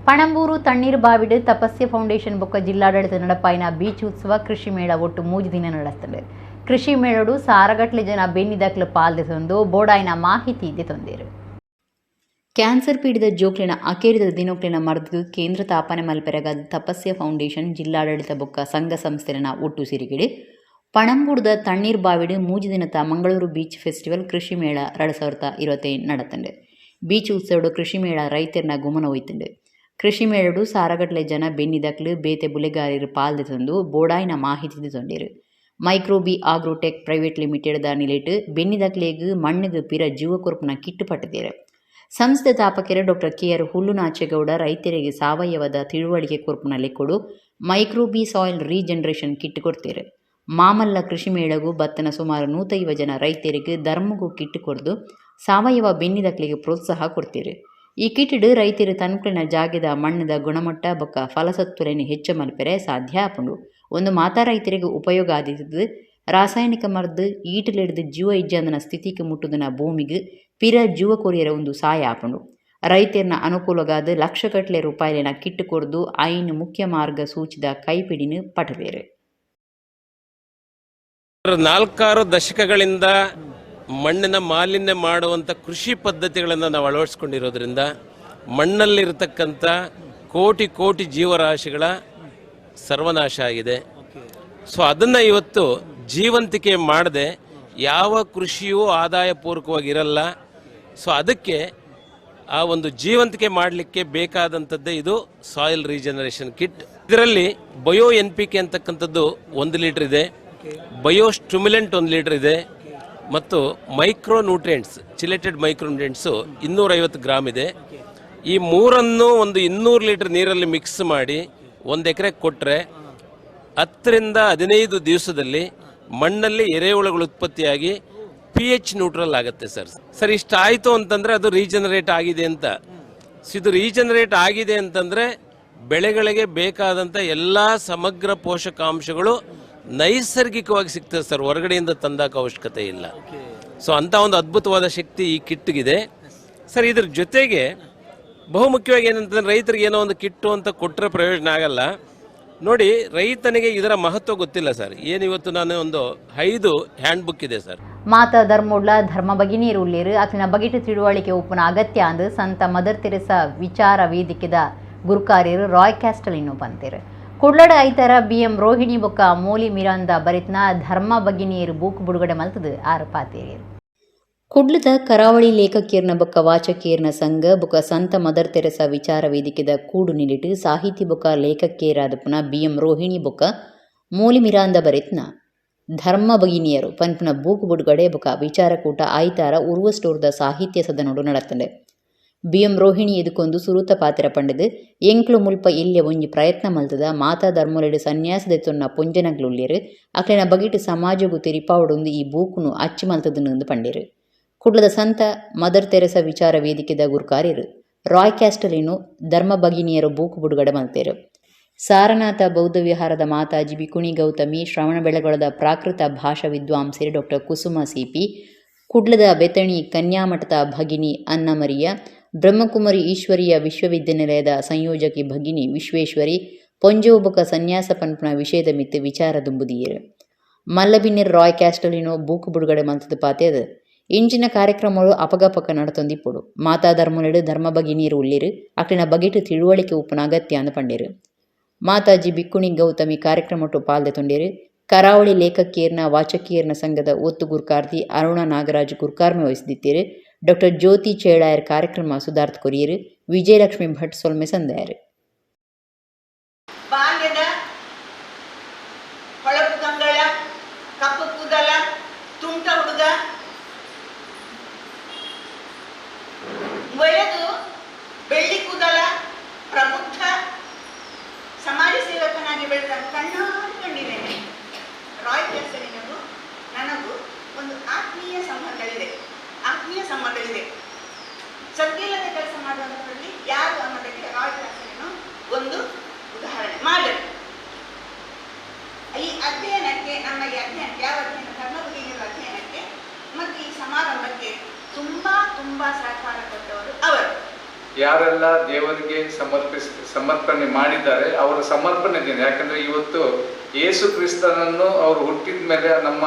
Speaker 1: ಪಣಂಬೂರು ತಣ್ಣೀರು ಬಾವಿಡು ತಪಸ್ಯ ಫೌಂಡೇಶನ್ ಬೊಕ್ಕ ಜಿಲ್ಲಾಡಳಿತ ನಡಪಾಯಿನ ಬೀಚ್ ಉತ್ಸವ ಕೃಷಿ ಮೇಳ ಒಟ್ಟು 3 ದಿನ ನಡೆಸ್ತದೆ. ಕೃಷಿ ಮೇಳಡು ಸಾರಗಟ್ಲೆ ಜನ ಬೆನ್ನಿದಕ್ಲು ಪಾಲ್ದೆಸೊಂದು ಬೋಡಾಯಿನ ಮಾಹಿತಿ ಇದೆ ತೊಂದೇರು. ಕ್ಯಾನ್ಸರ್ ಪೀಡಿತ ಜೋಕ್ಲಿನ ಅಕೇರಿದ ದಿನೋಕ್ಲಿನ ಮರ್ದು ಕೇಂದ್ರ ತಾಪನೆ ಮಲ್ಪೆರಗಾದ ತಪಸ್ಯ ಫೌಂಡೇಶನ್ ಜಿಲ್ಲಾಡಳಿತ ಬೊಕ್ಕ ಸಂಘ ಸಂಸ್ಥೆನ ಒಟ್ಟು ಸಿರಿಗಿಡು ಪಣಂಬೂರ್ದ ತಣ್ಣೀರ್ ಬಾವಿಡು 3 ದಿನದ ಮಂಗಳೂರು ಬೀಚ್ ಫೆಸ್ಟಿವಲ್ ಕೃಷಿ ಮೇಳ 2025 നടത്തുന്നുണ്ട്. ಬೀಚ್ ಉತ್ಸವಡು ಕೃಷಿ ಮೇಳ ರೈತರನ್ನ ಗುಮನ ಹೋಯ್ತುಂಡು. ಕೃಷಿ ಮೇಳಡು ಸಾರಗಟ್ಲೆ ಜನ ಬೆನ್ನಿದಕ್ಲು ಬೇತೆ ಬುಲೆಗಾರರು ಪಾಲ್ದೆ ತಂದು ಬೋಡಾಯಿನ ಮಾಹಿತಿ ತೊಂದಿರು. ಮೈಕ್ರೋಬಿ ಆಗ್ರೋಟೆಕ್ ಪ್ರೈವೇಟ್ ಲಿಮಿಟೆಡ್ ದ ನಿಲೇಟ್ ಬೆನ್ನಿದಕ್ಲೆಗ್ ಮಣ್ಣಿಗೆ ಪಿರ ಜೀವಕೊರ್ಪುನ ಕಿಟ್ಟು ಪಟ್ಟಿದ್ದೇರು. ಸಂಸ್ಥೆ ತಾಪಕೆರೆ ಡಾಕ್ಟರ್ KR ಹುಲ್ಲುನಾಚೇಗೌಡ ರೈತರಿಗೆ ಸಾವಯವದ ತಿಳುವಳಿಕೆ ಕೊರ್ಪುನ ಲೆಕ್ಕೊಡು ಮೈಕ್ರೋಬಿ ಸಾಯಿಲ್ ರೀಜನರೇಷನ್ ಕಿಟ್ ಕೊಡ್ತೇರು. ಮಾಮಲ್ಲ ಕೃಷಿ ಮೇಳಗೂ ಬತ್ತನ ಸುಮಾರು 150 ಜನ ರೈತರಿಗೆ ಧರ್ಮಗೂ ಕಿಟ್ ಕೊಡ್ದು ಸಾವಯವ ಬೆನ್ನಿದಕ್ಲಿಗೆ ಪ್ರೋತ್ಸಾಹ ಕೊಡ್ತೀರಿ. ಈ ಕಿಟ್ ರೈತರು ತನ್ಕಲಿನ ಜಾಗದ ಮಣ್ಣದ ಗುಣಮಟ್ಟ ಬೊಕ್ಕ ಫಲಸತ್ವರೇನು ಹೆಚ್ಚು ಮಲ್ಪೆರೆ ಸಾಧ್ಯ ಆಪುಂಡು. ಒಂದು ಮಾತಾ ರೈತರಿಗೆ ಉಪಯೋಗ ಆದಿದ್ದು ರಾಸಾಯನಿಕ ಮರ್ದು ಈಟಲಿಡ್ದು ಜೀವ ಇಜ್ಜಂದನ ಸ್ಥಿತಿಗೆ ಮುಟ್ಟುದನ ಭೂಮಿಗೆ ಪಿರ ಜೀವ ಕೊರಿಯರ ಒಂದು ಸಹಾಯ ಆಪುಂಡು. ರೈತರನ್ನ ಅನುಕೂಲಗಾದ ಲಕ್ಷಗಟ್ಟಲೆ ರೂಪಾಯಿನ ಕಿಟ್ ಕೊಡ್ದು ಐನ್ ಮುಖ್ಯ ಮಾರ್ಗ ಸೂಚಿದ ಕೈಪಿಡಿನ ಪಠಬೇರೆ.
Speaker 6: 4 ದಶಕಗಳಿಂದ ಮಣ್ಣಿನ ಮಾಲಿನ್ಯ ಮಾಡುವಂಥ ಕೃಷಿ ಪದ್ಧತಿಗಳನ್ನು ನಾವು ಅಳವಡಿಸ್ಕೊಂಡಿರೋದ್ರಿಂದ ಮಣ್ಣಲ್ಲಿರತಕ್ಕಂಥ ಕೋಟಿ ಜೀವರಾಶಿಗಳ ಸರ್ವನಾಶ ಆಗಿದೆ. ಸೊ ಅದನ್ನು ಇವತ್ತು ಜೀವಂತಿಕೆ ಮಾಡದೆ ಯಾವ ಕೃಷಿಯೂ ಆದಾಯಪೂರ್ವಕವಾಗಿರಲ್ಲ. ಸೊ ಅದಕ್ಕೆ ಆ ಒಂದು ಜೀವಂತಿಕೆ ಮಾಡಲಿಕ್ಕೆ ಬೇಕಾದಂಥದ್ದೇ ಇದು ಸಾಯಿಲ್ ರೀಜನರೇಷನ್ ಕಿಟ್. ಇದರಲ್ಲಿ ಬಯೋ NPK ಅಂತಕ್ಕಂಥದ್ದು 1 ಲೀಟರ್ ಇದೆ, ಬಯೋ ಸ್ಟಿಮ್ಯುಲೆಂಟ್ 1 ಲೀಟರ್ ಇದೆ ಮತ್ತು micro nutrients chelated micro nutrients 250 gram ಇದೆ. ಈ ಮೂರನ್ನು ಒಂದು 200 ಲೀಟರ್ ನೀರಲ್ಲಿ ಮಿಕ್ಸ್ ಮಾಡಿ 1 ಎಕರೆ ಕೊಟ್ಟರೆ 10 ರಿಂದ 15 ದಿವಸದಲ್ಲಿ ಮಣ್ಣಲ್ಲಿ ಎರೆಹುಳುಗಳು ಉತ್ಪತ್ತಿಯಾಗಿ pH ನ್ಯೂಟ್ರಲ್ ಆಗುತ್ತೆ ಸರ್. ಇಷ್ಟಾಯಿತು ಅಂತಂದರೆ ಅದು ರೀಜನರೇಟ್ ಆಗಿದೆ ಅಂತ. ಇದು ರೀಜನರೇಟ್ ಆಗಿದೆ ಅಂತಂದರೆ ಬೆಳೆಗಳಿಗೆ ಬೇಕಾದಂಥ ಎಲ್ಲ ಸಮಗ್ರ ಪೋಷಕಾಂಶಗಳು ನೈಸರ್ಗಿಕವಾಗಿ ಸಿಗ್ತದೆ ಸರ್, ಹೊರಗಡೆಯಿಂದ ತಂದಾಕ ಅವಶ್ಯಕತೆ ಇಲ್ಲ. ಸೊ ಅಂಥ ಒಂದು ಅದ್ಭುತವಾದ ಶಕ್ತಿ ಈ ಕಿಟ್ಗಿದೆ ಸರ್. ಇದ್ರ ಜೊತೆಗೆ ಬಹುಮುಖ್ಯವಾಗಿ ಏನಂತಂದರೆ ರೈತರಿಗೆ ಏನೋ ಒಂದು ಕಿಟ್ಟು ಅಂತ ಕೊಟ್ಟರೆ ಪ್ರಯೋಜನ ಆಗಲ್ಲ. ನೋಡಿ, ರೈತನಿಗೆ ಇದರ ಮಹತ್ವ ಗೊತ್ತಿಲ್ಲ ಸರ್. ಏನಿವತ್ತು ನಾನು ಒಂದು 5 ಹ್ಯಾಂಡ್ ಬುಕ್ ಇದೆ ಸರ್.
Speaker 1: ಮಾತಾ ಧರ್ಮೋಡ್ಲ ಧರ್ಮ ಬಗಿನೀರು ಉಳ್ಳೇರು ಅಕ್ಲಿನ ಬಗಿಟ್ಟು ತಿಳುವಳಿಕೆ ಉಪ್ಪುನ ಅಗತ್ಯ ಅಂದು ಸಂತ ಮದರ್ ತೆರೆಸಾ ವಿಚಾರ ವೇದಿಕೆದ ಗುರುಕಾರ್ಯರು ರಾಯ್ ಕ್ಯಾಸ್ಟಲ್ ಇನ್ನು ಬಂತೇರು. ಕುಡ್ಲಡ ಐತರ BM ರೋಹಿಣಿ ಬೊಕ್ಕ ಮೋಲಿ ಮಿರಾಂದ ಬರಿತ್ನ ಧರ್ಮ ಬಗಿನಿಯರು ಬೂಕ್ ಬಿಡುಗಡೆ ಮಲ್ತದು 6 ಪಾತೇರಿಯರು. ಕುಡ್ಲದ ಕರಾವಳಿ ಲೇಖಕಿಯರ್ನ ಬೊಕ್ಕ ವಾಚಕಿಯರ್ನ ಸಂಘ ಬೊಕ್ಕ ಸಂತ ಮದರ್ ತೆರೆಸಾ ವಿಚಾರ ವೇದಿಕೆದ ಕೂಡು ನಿಲಿಟ್ಟು ಸಾಹಿತಿ ಬೊಕ್ಕ ಲೇಖಕಿಯರಾದ ಪುನ BM ರೋಹಿಣಿ ಬೊಕ್ಕ ಮೋಲಿ ಮಿರಾಂದ ಬರಿತ್ನ ಧರ್ಮ ಬಗಿನಿಯರು ಪನ್ಪುನ ಬೂಕ್ ಬಿಡುಗಡೆ ಬೊಕ್ಕ ವಿಚಾರಕೂಟ ಐತಾರ ಉರುವ ಸ್ಟೋರ್ದ ಸಾಹಿತ್ಯ ಸದನೋಡು ನಡತಂಡೆ. BM ರೋಹಿಣಿ ಇದಕ್ಕೊಂದು ಸುರೂತ ಪಾತ್ರ ಪಂಡದು ಎಂಕ್ಲು ಮುಲ್ಪ ಇಲ್ಲೆ ಒಂಜಿ ಪ್ರಯತ್ನ ಮಲ್ತದ ಮಾತಾ ಧರ್ಮೋಲೆಡು ಸನ್ಯಾಸದೆತ್ತೊನ್ನ ಪೊಂಜನಗ್ಲುಲ್ಲೇರು ಅಕ್ಲಿನ ಬಗಿಟ್ಟು ಸಮಾಜಗೂ ತೆರಿಪಾವಡೊಂದು ಈ ಬೂಕುನು ಅಚ್ಚಿ ಮಲ್ತದನ್ನು ಪಂಡೇರು. ಕುಡ್ಲದ ಸಂತ ಮದರ್ ತೆರೆಸಾ ವಿಚಾರ ವೇದಿಕೆದ ಗುರುಕಾರ್ಯರು ರಾಯ್ ಕ್ಯಾಸ್ಟಲಿನು ಧರ್ಮ ಬಗಿನಿಯರು ಬೂಕು ಬಿಡುಗಡೆ ಮಲ್ತೇರು. ಸಾರನಾಥ ಬೌದ್ಧ ವಿಹಾರದ ಮಾತಾಜಿ ಬಿಕುಣಿ ಗೌತಮಿ ಶ್ರವಣ ಬೆಳಗೊಳದ ಪ್ರಾಕೃತ ಭಾಷಾ ವಿದ್ವಾಂಸರಿ ಡಾಕ್ಟರ್ ಕುಸುಮ CP, ಕುಡ್ಲದ ಬೆತಣಿ ಕನ್ಯಾಮಠದ ಭಗಿನಿ ಅನ್ನಮರಿಯ, ಬ್ರಹ್ಮಕುಮಾರಿ ಈಶ್ವರೀಯ ವಿಶ್ವವಿದ್ಯಾನಿಲಯದ ಸಂಯೋಜಕಿ ಭಗಿನಿ ವಿಶ್ವೇಶ್ವರಿ ಪೊಂಜೋಬಕ ಸನ್ಯಾಸ ಪನ್ಪುನ ವಿಷಯದ ಮಿತ್ತು ವಿಚಾರ ದುಂಬುದಿಯರು. ಮಲ್ಲಬಿನ್ನಿರ್ ರಾಯ್ ಕ್ಯಾಸ್ಟಲಿನೋ ಬೂಕು ಬಿಡುಗಡೆ ಮಲ್ತದ ಪಾತೆದ ಇಂಚಿನ ಕಾರ್ಯಕ್ರಮಗಳು ಅಪಗಪಕ ನಡತೊಂದಿಪ್ಪುಡು. ಮಾತಾ ಧರ್ಮೋಲೆಡು ಧರ್ಮ ಬಗಿನೀರು ಉಳ್ಳೇರು ಅಕ್ಲಿನ ಬಗೆಟು ತಿಳುವಳಿಕೆ ಉಪ್ಪುನ ಅಗತ್ಯ ಅಂದು ಪಂಡೇರು. ಮಾತಾಜಿ ಬಿಕ್ಕುಣಿ ಗೌತಮಿ ಕಾರ್ಯಕ್ರಮಟ್ಟು ಪಾಲ್ದೆ ತೊಂಡೇರು. ಕರಾವಳಿ ಲೇಖಕಿಯರ್ನ ವಾಚಕಿಯರ್ನ ಸಂಘದ ಒತ್ತು ಗುರುಕಾರ್ತಿ ಅರುಣ ನಾಗರಾಜ್ ಗುರುಕಾರ್ಮೆ ವಹಿಸಿದ್ದೀರು. ಡಾಕ್ಟರ್ ಜ್ಯೋತಿ ಚೇಳಾಯರ್ ಕಾರ್ಯಕ್ರಮ ಸುಧಾರ್ಥ ಕೊರಿಯರು. ವಿಜಯಲಕ್ಷ್ಮಿ ಭಟ್ ಸೊಲ್ಮೆ ಸಂದಾಯರು.
Speaker 7: ಬಾಲ್ಯದ ಹೊಳಪು ಕಂಗಳ, ಕಪ್ಪು ಕೂದಲ, ತುಂಟ ಹುಡುಗ, ವಯದು ಬೆಳ್ಳಿ ಕೂದಲ, ಪ್ರಬುದ್ಧ ಸಮಾಜ ಸೇವಕನಾಗಿ ಬೆಳೆದ ಕಣ್ಣಾಡಿ ಕಂಡಿದ್ದೇನೆ. ರಾಯ್ ಕ್ಯಾಸ್ಟಲಿನಗೂ ನನಗೂ ಒಂದು ಆತ್ಮೀಯ ಸಂಬಂಧವಿದೆ. ಸದ್ದಿಲ್ಲದೆ ಕೆಲಸ ಮಾಡುವಂಥದ್ರಲ್ಲಿ ಯಾರು ಅನ್ನೋದಕ್ಕೆ ರಾಯ್ ಕ್ಯಾಸ್ಟಲಿನು ಒಂದು ಉದಾಹರಣೆ ಮಾದರಿ. ಈ ಅಧ್ಯಯನಕ್ಕೆ ನಮ್ಮ ಈ ಅಧ್ಯಯನಕ್ಕೆ ಯಾವ ಅಧ್ಯಯನ ಧರ್ಮ ಬಗೆಗಿರುವ ಅಧ್ಯಯನಕ್ಕೆ ಮತ್ತು ಈ ಸಮಾರಂಭಕ್ಕೆ ತುಂಬ ಸಹಕಾರ ಕೊಟ್ಟವರು ಅವರು.
Speaker 8: ಯಾರೆಲ್ಲ ದೇವರಿಗೆ ಸಮರ್ಪಣೆ ಮಾಡಿದ್ದಾರೆ ಅವರ ಸಮರ್ಪಣೆ ದಿನ. ಯಾಕಂದರೆ ಇವತ್ತು ಯೇಸು ಕ್ರಿಸ್ತನನ್ನು ಅವರು ಹುಟ್ಟಿದ ಮೇಲೆ ನಮ್ಮ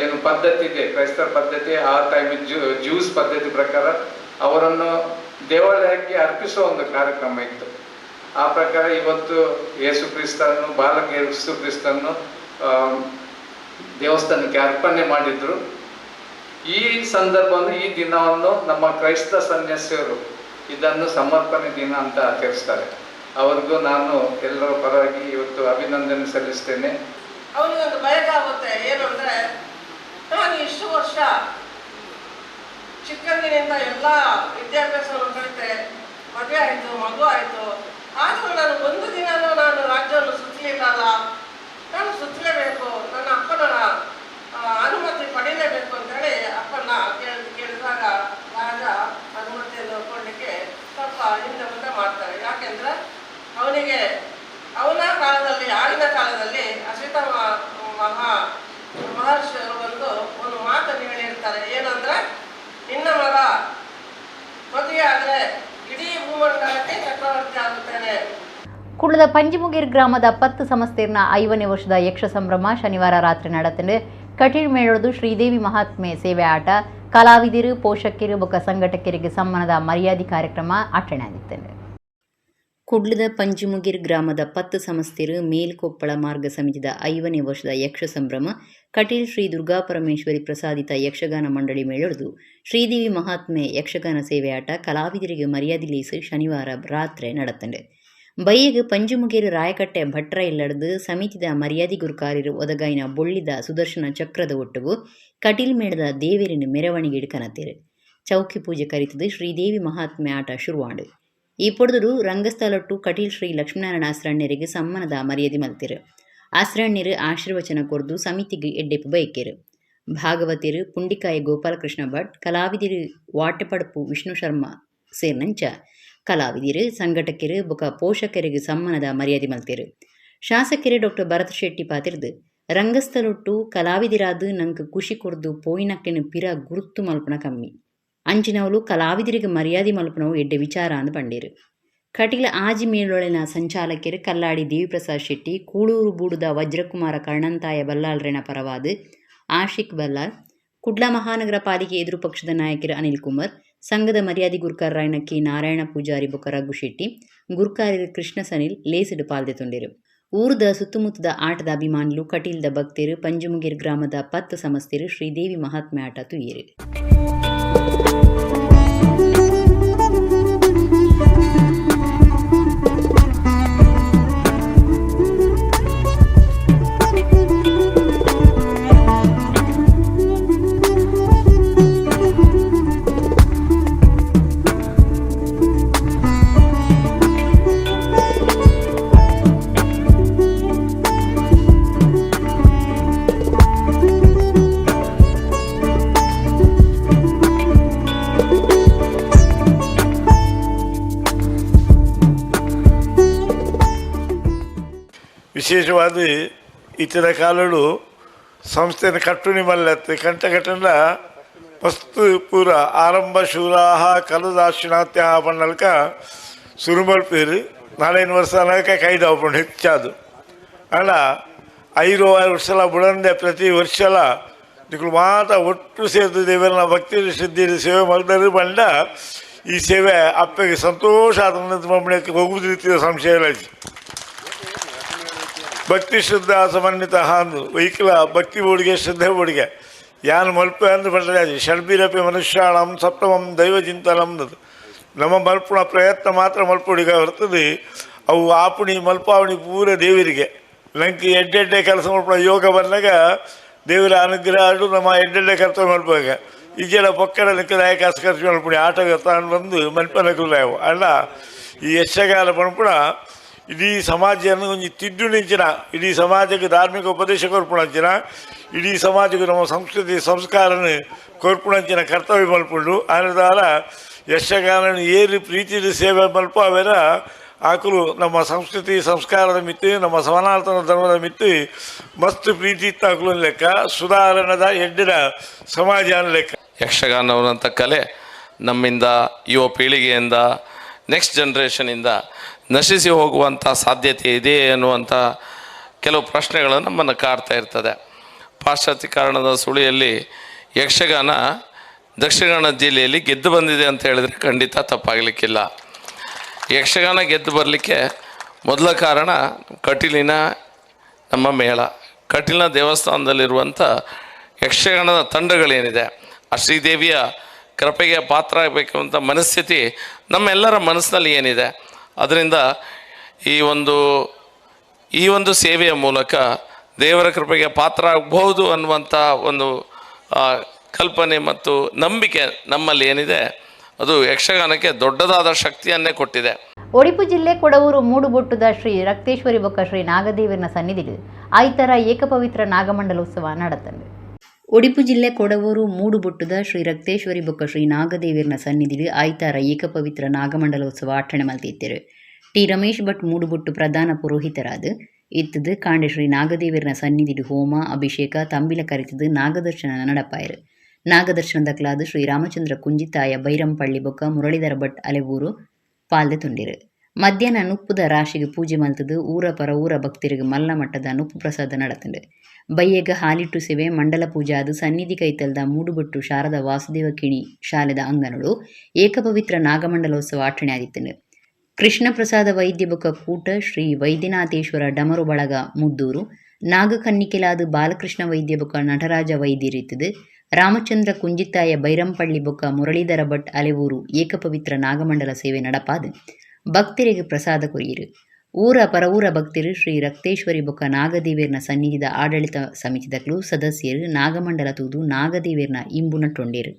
Speaker 8: ಏನು ಪದ್ಧತಿ ಇದೆ, ಕ್ರೈಸ್ತರ ಪದ್ಧತಿ, ಆ ಟೈಮಿನ ಜ್ಯೂಸ್ ಪದ್ಧತಿ ಪ್ರಕಾರ ಅವರನ್ನು ದೇವಾಲಯಕ್ಕೆ ಅರ್ಪಿಸುವ ಒಂದು ಕಾರ್ಯಕ್ರಮ ಇತ್ತು. ಆ ಪ್ರಕಾರ ಇವತ್ತು ಯೇಸು ಕ್ರಿಸ್ತನನ್ನು, ಬಾಲಕ ಯೇಸು ಕ್ರಿಸ್ತನನ್ನು ದೇವಸ್ಥಾನಕ್ಕೆ ಅರ್ಪಣೆ ಮಾಡಿದ್ರು. ಈ ಸಂದರ್ಭವನ್ನು, ಈ ದಿನವನ್ನು ನಮ್ಮ ಕ್ರೈಸ್ತ ಸನ್ಯಾಸಿಯರು ಇದನ್ನು ಸಮರ್ಪಣೆ ದಿನ ಅಂತ ಆಚರಿಸ್ತಾರೆ. ಅವ್ರಿಗೂ ನಾನು ಎಲ್ಲರ ಪರವಾಗಿ ಇವತ್ತು ಅಭಿನಂದನೆ ಸಲ್ಲಿಸ್ತೇನೆ.
Speaker 7: ಅವನಿಗೊಂದು ಬಯಕಾಗುತ್ತೆ, ಏನು ಅಂದರೆ ನಾನು ಇಷ್ಟು ವರ್ಷ ಚಿಕ್ಕಂದಿನಿಂದ ಎಲ್ಲ ವಿದ್ಯಾಭ್ಯಾಸವನ್ನು ಕಲಿತೆ, ಮದುವೆ ಆಯಿತು, ಮಗು ಆಯಿತು, ಆದರೂ ನಾನು ಒಂದು ದಿನವೂ ನಾನು ರಾಜ್ಯವನ್ನು ಸುತ್ತಲಿಲ್ಲಲ್ಲ. ನಾನು ಸುತ್ತಲೇಬೇಕು, ನನ್ನ ಅಪ್ಪನ ಅನುಮತಿ ಪಡೀಲೇಬೇಕು ಅಂತೇಳಿ ಅಪ್ಪನ ಕೇಳಿದಾಗ ರಾಜ ಅನುಮತಿಯನ್ನು ಕೊಡಲಿಕ್ಕೆ ಸ್ವಲ್ಪ ಹಿಂದೆ ಮುಂದೆ ಮಾಡ್ತಾರೆ. ಯಾಕೆಂದರೆ ಅವನಿಗೆ ಅವನ ಕಾಲದಲ್ಲಿ, ಆಗಿನ ಕಾಲದಲ್ಲಿ ಅಶ್ವಿತ ಮಹರ್ಷಿಯರು ಒಂದು ಮಾತನ್ನು ಹೇಳಿರ್ತಾರೆ. ಏನಂದರೆ, ನಿನ್ನ ಮಗ ಮದುವೆ ಆದರೆ ಇಡೀ ಭೂಮಂಡಲಕ್ಕೆ ಚಕ್ರವರ್ತಿ ಆಗುತ್ತೇನೆ.
Speaker 1: ಕುಳ್ಳದ ಪಂಜಿಮುಗೀರ್ ಗ್ರಾಮದ 10 ಸಮಸ್ತೀರ್ನ 5ನೇ ವರ್ಷದ ಯಕ್ಷ ಸಂಭ್ರಮ ಶನಿವಾರ ರಾತ್ರಿ ನಡೆತಂಡು ಕಟೀಲ್ ಮೇಳೋದು ಶ್ರೀದೇವಿ ಮಹಾತ್ಮೆ ಸೇವೆ ಆಟ ಕಲಾವಿದರು ಪೋಷಕರು ಬೊಕ್ಕ ಸಂಘಟಕರಿಗೆ ಸಮ್ಮಾನದ ಮರ್ಯಾದೆ ಕಾರ್ಯಕ್ರಮ ಆಚರಣೆಯಾಗಿತ್ತು. ಕುಡ್ಲದ ಪಂಜಿಮುಗೀರ್ ಗ್ರಾಮದ 10 ಸಮಸ್ತೀರು ಮೇಲ್ಕೊಪ್ಪಳ ಮಾರ್ಗ ಸಮಿತಿದ 5ನೇ ವರ್ಷದ ಯಕ್ಷ ಸಂಭ್ರಮ ಕಟೀಲ್ ಶ್ರೀ ದುರ್ಗಾಪರಮೇಶ್ವರಿ ಪ್ರಸಾದಿತ ಯಕ್ಷಗಾನ ಮಂಡಳಿ ಮೇಳೊಡೆದು ಶ್ರೀದೇವಿ ಮಹಾತ್ಮೆ ಯಕ್ಷಗಾನ ಸೇವೆ ಆಟ ಕಲಾವಿದರಿಗೆ ಮರ್ಯಾದೆ ಲೀಸು ಶನಿವಾರ ರಾತ್ರಿ ನಡೆತಂಡು. ಬೈಯಗ್ ಪಂಜಿಮುಗೀರ್ ರಾಯಕಟ್ಟೆ ಭಟ್ರ ಇಲ್ಲಡ್ದು ಸಮಿತಿದ ಮರ್ಯಾದೆ ಗುರುಕಾರ್ಯರು ಒದಗಾಯಿನ ಬೊಳ್ಳಿದ ಸುದರ್ಶನ ಚಕ್ರದ ಒಟ್ಟುಗು ಕಟೀಲ್ ಮೇಳದ ದೇವೇರಿನ ಮೆರವಣಿಗೆ ಇಡ್ಕನತ್ತೀರು. ಚೌಕಿ ಪೂಜೆ ಕರಿತದು ಶ್ರೀದೇವಿ ಮಹಾತ್ಮೆ ಆಟ ಶುರುವಾಂಡು. ಈ ಪೊಡೆದು ರಂಗಸ್ಥಳಟ್ಟು ಕಟೀಲ್ ಶ್ರೀ ಲಕ್ಷ್ಮೀನಾರಾಯಣ ಆಶ್ರಣ್ಯರಿಗೆ ಸಮ್ಮಾನದ ಮರ್ಯಾದೆ ಮಲ್ತಿರು. ಆಶ್ರಣ್ಯರು ಆಶೀರ್ವಚನ ಕೊರ್ದು ಸಮಿತಿಗೆ ಎಡ್ಡೆಪ್ಪು ಬೈಕೇರು. ಭಾಗವತಿರು ಪುಂಡಿಕಾಯಿ ಗೋಪಾಲಕೃಷ್ಣ ಭಟ್, ಕಲಾವಿದಿರು ವಾಟೆಪಡಪು ವಿಷ್ಣು ಶರ್ಮಾ ಸೇರ್ನಂಚ ಕಲಾವಿದಿರು ಸಂಘಟಕರು ಬೊಕ ಪೋಷಕರಿಗೆ ಸಮ್ಮಾನದ ಮರ್ಯಾದೆ ಮಲ್ತಿರು. ಶಾಸಕರು ಡಾಕ್ಟರ್ ಭರತ್ ಶೆಟ್ಟಿ ಪಾತಿರ್ದು ರಂಗಸ್ಥಳೊಟ್ಟು ಕಲಾವಿದಿರಾದು ನಂಗೆ ಖುಷಿ ಕೊರ್ದು ಪೋಯಿನಕ್ಕಿನ ಪಿರ ಗುರುತು ಮಲ್ಪನ ಕಮ್ಮಿ ಅಂಚಿನವಳು ಕಲಾವಿದರಿಗೆ ಮರ್ಯಾದೆ ಮಲ್ಪನವು ಎಡ್ಡೆ ವಿಚಾರ ಅಂದು ಬಂಡೇರು. ಕಟೀಲ ಆಜಿ ಮೇಳೊಳಿನ ಸಂಚಾಲಕರು ಕಲ್ಲಾಡಿ ದೇವಿಪ್ರಸಾದ್ ಶೆಟ್ಟಿ, ಕೂಳೂರು ಬೂಡುದ ವಜ್ರಕುಮಾರ ಕರ್ಣಂತಾಯ ಬಲ್ಲಾಳ್ರೆನ ಪರವಾದ ಆಶಿಕ್ ಬಲ್ಲಾಳ್, ಕುಡ್ಲ ಮಹಾನಗರ ಪಾಲಿಕೆ ಎದುರು ಪಕ್ಷದ ನಾಯಕರು ಅನಿಲ್ ಕುಮಾರ್, ಸಂಘದ ಮರ್ಯಾದೆ ಗುರುಕಾರರಾಯನ ಕೆ ನಾರಾಯಣ ಪೂಜಾರಿ ಬೊಕ್ಕ ರಘು ಶೆಟ್ಟಿ, ಗುರುಕಾರ್ಯರು ಕೃಷ್ಣ ಸನಿಲ್ ಲೇಸಿಡು ಪಾಲ್ದೆತೊಂಡರು. ಊರದ ಸುತ್ತಮುತ್ತದ ಆಟದ ಅಭಿಮಾನುಲು ಕಟೀಲ್ದ ಭಕ್ತರು ಪಂಜಿಮುಗೀರ್ ಗ್ರಾಮದ 10 ಸಮಸ್ತಿರು ಶ್ರೀದೇವಿ ಮಹಾತ್ಮೆ ಆಟ ತುಯ್ಯರು.
Speaker 9: ವಿಶೇಷವಾದ ಇತರ ಕಾಲಗಳು ಸಂಸ್ಥೆನ ಕಟ್ಟುನಿ ಮಲ್ಲತ್ತೆ ಕಂಟಕಟ್ಟಂಡ ಮಸ್ತ್ ಪೂರ ಆರಂಭ ಶೂರಾಹ ಕಲದಾಶಿಣಾತ್ಯ ಪಂಡಲ್ಕ ಸುರುಮಲ್ಪೇರು 4 ವರ್ಷ ನನಕ ಕೈದಾವಪಂಡು ಹೆಚ್ಚಾದು ಅಲ್ಲ 5 ವರ್ಷಲ ಬುಡಂದೆ ಪ್ರತಿ ವರ್ಷಲ ನಿಗಳು ಮಾತ್ರ ಒಟ್ಟು ಸೇರಿದ ದೇವರನ್ನ ಭಕ್ತಿ ಶ್ರದ್ಧೆ ಸೇವೆ ಮಾಡಿದರೆ ಬಂಡ ಈ ಸೇವೆ ಅಪ್ಪಗೆ ಸಂತೋಷ ಆದ ಮಮ್ಮಳಕ್ಕೆ ಹೋಗುವ ರೀತಿಯ ಸಂಶಯ ಇಲ್ಲ. ಭಕ್ತಿ ಶ್ರದ್ಧಾ ಸಮನ್ವಿತ ಹಾಂದು ವೈಕಲ ಭಕ್ತಿ ಬೋಡಿಗೆ ಶ್ರದ್ಧೆ ಬೋಡಿಗೆ ಯಾನು ಮಲ್ಪೆ ಅಂದು ಬಂದರೆ ಷಡ್ಬಿರಪಿ ಮನುಷ್ಯಾಣಂ ಸಪ್ತಮಂ ದೈವ ಚಿಂತನಂ ನಮ್ಮ ಮಲ್ಪುಣ ಪ್ರಯತ್ನ ಮಾತ್ರ ಮಲ್ಪುಡಿಗೆ ಬರ್ತದೆ. ಅವು ಆಪುಣಿ ಮಲ್ಪಾವಣಿ ಪೂರ ದೇವರಿಗೆ ನಂಗೆ ಎಡ್ಡೆಡ್ಡೆ ಕೆಲಸ ಮಲ್ಪುಣ ಯೋಗ ಬಂದಾಗ ದೇವರ ಅನುಗ್ರಹ ಆಡು ನಮ್ಮ ಎಡ್ಡೆಡ್ಡೆ ಕೆಲಸ ಮಲ್ಪಾಗ ಈಜೆಲ್ಲ ಪಕ್ಕಡ ಲೆಕ್ಕ ನಾಯಕ ಖರ್ಚು ಮಲ್ಪುಣಿ ಆಟ ತಾನು ಬಂದು ಮಲ್ಪನಕುಲ್ಲಾವು ಅಲ್ಲ ಈ ಯಶಗಾಲ ಮಲ್ಪುಣ ಇಡೀ ಸಮಾಜವನ್ನು ಒಂಜಿ ತಿದ್ದುಣಿಂಚಿನ ಇಡೀ ಸಮಾಜಕ್ಕೆ ಧಾರ್ಮಿಕ ಉಪದೇಶ ಕೊರ್ಪುಣಂಚಿನ ಇಡೀ ಸಮಾಜಕ್ಕೆ ನಮ್ಮ ಸಂಸ್ಕೃತಿ ಸಂಸ್ಕಾರನ ಕೊರ್ಪುಣಂಚಿನ ಕರ್ತವ್ಯ ಮಲ್ಪುಂಡು ಆನದಾರ ಯಶಗಾನ ಏರಿ ಪ್ರೀತಿ ಸೇವೆ ಮಲ್ಪ ಅವೇರ ಆಕಲು ನಮ್ಮ ಸಂಸ್ಕೃತಿ ಸಂಸ್ಕಾರದ ಮಿತ್ತು ನಮ್ಮ ಸನಾತನ ಧರ್ಮದ ಮಿತ್ತು ಮಸ್ತ್ ಪ್ರೀತಿ ಇತ್ತಾಕಲು ಲೆಕ್ಕ ಸುಧಾರಣದ ಎಡ್ಡಿನ ಸಮಾಜ ಲೆಕ್ಕ.
Speaker 10: ಯಕ್ಷಗಾನವಂಥ ಕಲೆ ನಮ್ಮಿಂದ ಯುವ ಪೀಳಿಗೆಯಿಂದ
Speaker 6: ನೆಕ್ಸ್ಟ್ ಜನ್ರೇಷನಿಂದ ನಶಿಸಿ ಹೋಗುವಂಥ ಸಾಧ್ಯತೆ ಇದೆ ಅನ್ನುವಂಥ ಕೆಲವು ಪ್ರಶ್ನೆಗಳು ನಮ್ಮನ್ನು ಕಾಡ್ತಾ ಇರ್ತದೆ. ಪಾಶ್ಚಾತ್ಯೀಕರಣದ ಸುಳಿಯಲ್ಲಿ ಯಕ್ಷಗಾನ ದಕ್ಷಿಣ ಕನ್ನಡ ಜಿಲ್ಲೆಯಲ್ಲಿ ಗೆದ್ದು ಬಂದಿದೆ ಅಂತ ಹೇಳಿದರೆ ಖಂಡಿತ ತಪ್ಪಾಗಲಿಕ್ಕಿಲ್ಲ. ಯಕ್ಷಗಾನ ಗೆದ್ದು ಬರಲಿಕ್ಕೆ ಮೊದಲ ಕಾರಣ ಕಟೀಲಿನ ನಮ್ಮ ಮೇಳ, ಕಟೀಲಿನ ದೇವಸ್ಥಾನದಲ್ಲಿರುವಂಥ ಯಕ್ಷಗಾನದ ತಂಡಗಳೇನಿದೆ, ಆ ಶ್ರೀದೇವಿಯ ಕೃಪೆಗೆ ಪಾತ್ರ ಆಗಬೇಕು ಅಂತ ಮನಸ್ಥಿತಿ ನಮ್ಮೆಲ್ಲರ ಮನಸ್ಸಿನಲ್ಲಿ ಏನಿದೆ, ಅದರಿಂದ ಈ ಒಂದು ಸೇವೆಯ ಮೂಲಕ ದೇವರ ಕೃಪೆಗೆ ಪಾತ್ರ ಆಗಬಹುದು ಅನ್ನುವಂಥ ಒಂದು ಕಲ್ಪನೆ ಮತ್ತು ನಂಬಿಕೆ ನಮ್ಮಲ್ಲಿ ಏನಿದೆ, ಅದು ಯಕ್ಷಗಾನಕ್ಕೆ ದೊಡ್ಡದಾದ ಶಕ್ತಿಯನ್ನೇ ಕೊಟ್ಟಿದೆ.
Speaker 1: ಉಡುಪಿ ಜಿಲ್ಲೆ ಕೊಡವೂರು ಮೂಡುಬೊಟ್ಟುದ ಶ್ರೀ ರಕ್ತೇಶ್ವರಿ ಬೊಕ್ಕ ಶ್ರೀ ನಾಗದೇವರನ ಸನ್ನಿಧಿಲು ಆಯ್ತರ ಏಕಪವಿತ್ರ ನಾಗಮಂಡಲೋತ್ಸವ ನಡೆತಂಡು. ಉಡುಪಿ ಜಿಲ್ಲೆ ಕೊಡವೂರು ಮೂಡುಬೊಟ್ಟುದ ಶ್ರೀ ರಕ್ತೇಶ್ವರಿ ಬೊಕ್ಕ ಶ್ರೀ ನಾಗದೇವರನ ಸನ್ನಿಧಿಲು ಆಯ್ತಾರ ಏಕಪವಿತ್ರ ನಾಗಮಂಡಲೋತ್ಸವ ಆಚರಣೆ ಮಲ್ತಿದ್ದರು. ಟಿ ರಮೇಶ್ ಭಟ್ ಮೂಡುಬೊಟ್ಟು ಪ್ರಧಾನ ಪುರೋಹಿತರಾದ ಇತ್ತದು ಕಾಂಡೆ ಶ್ರೀ ನಾಗದೇವರನ ಸನ್ನಿಧಿಲು ಹೋಮ ಅಭಿಷೇಕ ತಂಬಿಲ ಕರೆತದು ನಾಗದರ್ಶನ ನಡಪಾಯರು. ನಾಗದರ್ಶನದ ಕ್ಲಾದ ಶ್ರೀ ರಾಮಚಂದ್ರ ಕುಂಜಿತಾಯ ಬೈರಂಪಳ್ಳಿ ಬೊಕ್ಕ ಮುರಳೀಧರ ಭಟ್ ಅಲೆವೂರು ಪಾಲ್ದೆ ತುಂಡಿರು. ಮಧ್ಯಾಹ್ನ ನುಪ್ಪುದ ರಾಶಿಗೆ ಪೂಜೆ ಮಲ್ತದು ಊರ ಪರ ಊರ ಭಕ್ತರಿಗೆ ಮಲ್ಲ ಮಟ್ಟದ ನುಪ್ಪು ಪ್ರಸಾದ ನಡೆತಂಡು. ಬಯ್ಯಗ ಹಾಲಿಟ್ಟು ಸೇವೆ ಮಂಡಲ ಪೂಜೆ ಆದು ಸನ್ನಿಧಿ ಕೈತಲ್ದ ಮೂಡುಬೊಟ್ಟು ಶಾರದಾ ವಾಸುದೇವ ಕಿಣಿ ಶಾಲೆದ ಅಂಗನಗಳು ಏಕಪವಿತ್ರ ನಾಗಮಂಡಲೋತ್ಸವ ಆಚರಣೆ ಆದಿತ್ತಂಡು. ಕೃಷ್ಣ ಪ್ರಸಾದ ವೈದ್ಯ ಬೊಕ್ಕ ಕೂಟ ಶ್ರೀ ವೈದ್ಯನಾಥೇಶ್ವರ ಡಮರು ಬಳಗ ಮುದ್ದೂರು ನಾಗಕನ್ನಿಕೆಲಾದ ಬಾಲಕೃಷ್ಣ ವೈದ್ಯ ಬೊಕ್ಕ ನಟರಾಜ ವೈದ್ಯರಿತ್ತದು. ರಾಮಚಂದ್ರ ಕುಂಜಿತ್ತಾಯ ಬೈರಂಪಳ್ಳಿ ಬೊಕ್ಕ ಮುರಳೀಧರ ಭಟ್ ಅಲೆವೂರು ಏಕಪವಿತ್ರ ನಾಗಮಂಡಲ ಸೇವೆ ನಡಪಾದು ಭಕ್ತರಿಗೆ ಪ್ರಸಾದ ಕೊರಿಯರು. ಊರ ಪರವೂರ ಭಕ್ತರು ಶ್ರೀ ರಕ್ತೇಶ್ವರಿ ಬೊಕ್ಕ ನಾಗದೇವೇರ್ನ ಸನ್ನಿಧಿದ ಆಡಳಿತ ಸಮಿತಿದಕ್ಲು ಸದಸ್ಯರು ನಾಗಮಂಡಲ ತೂದು ನಾಗದೇವೇರ್ನ ಇಂಬುನ ಟೊಂಡೇರು.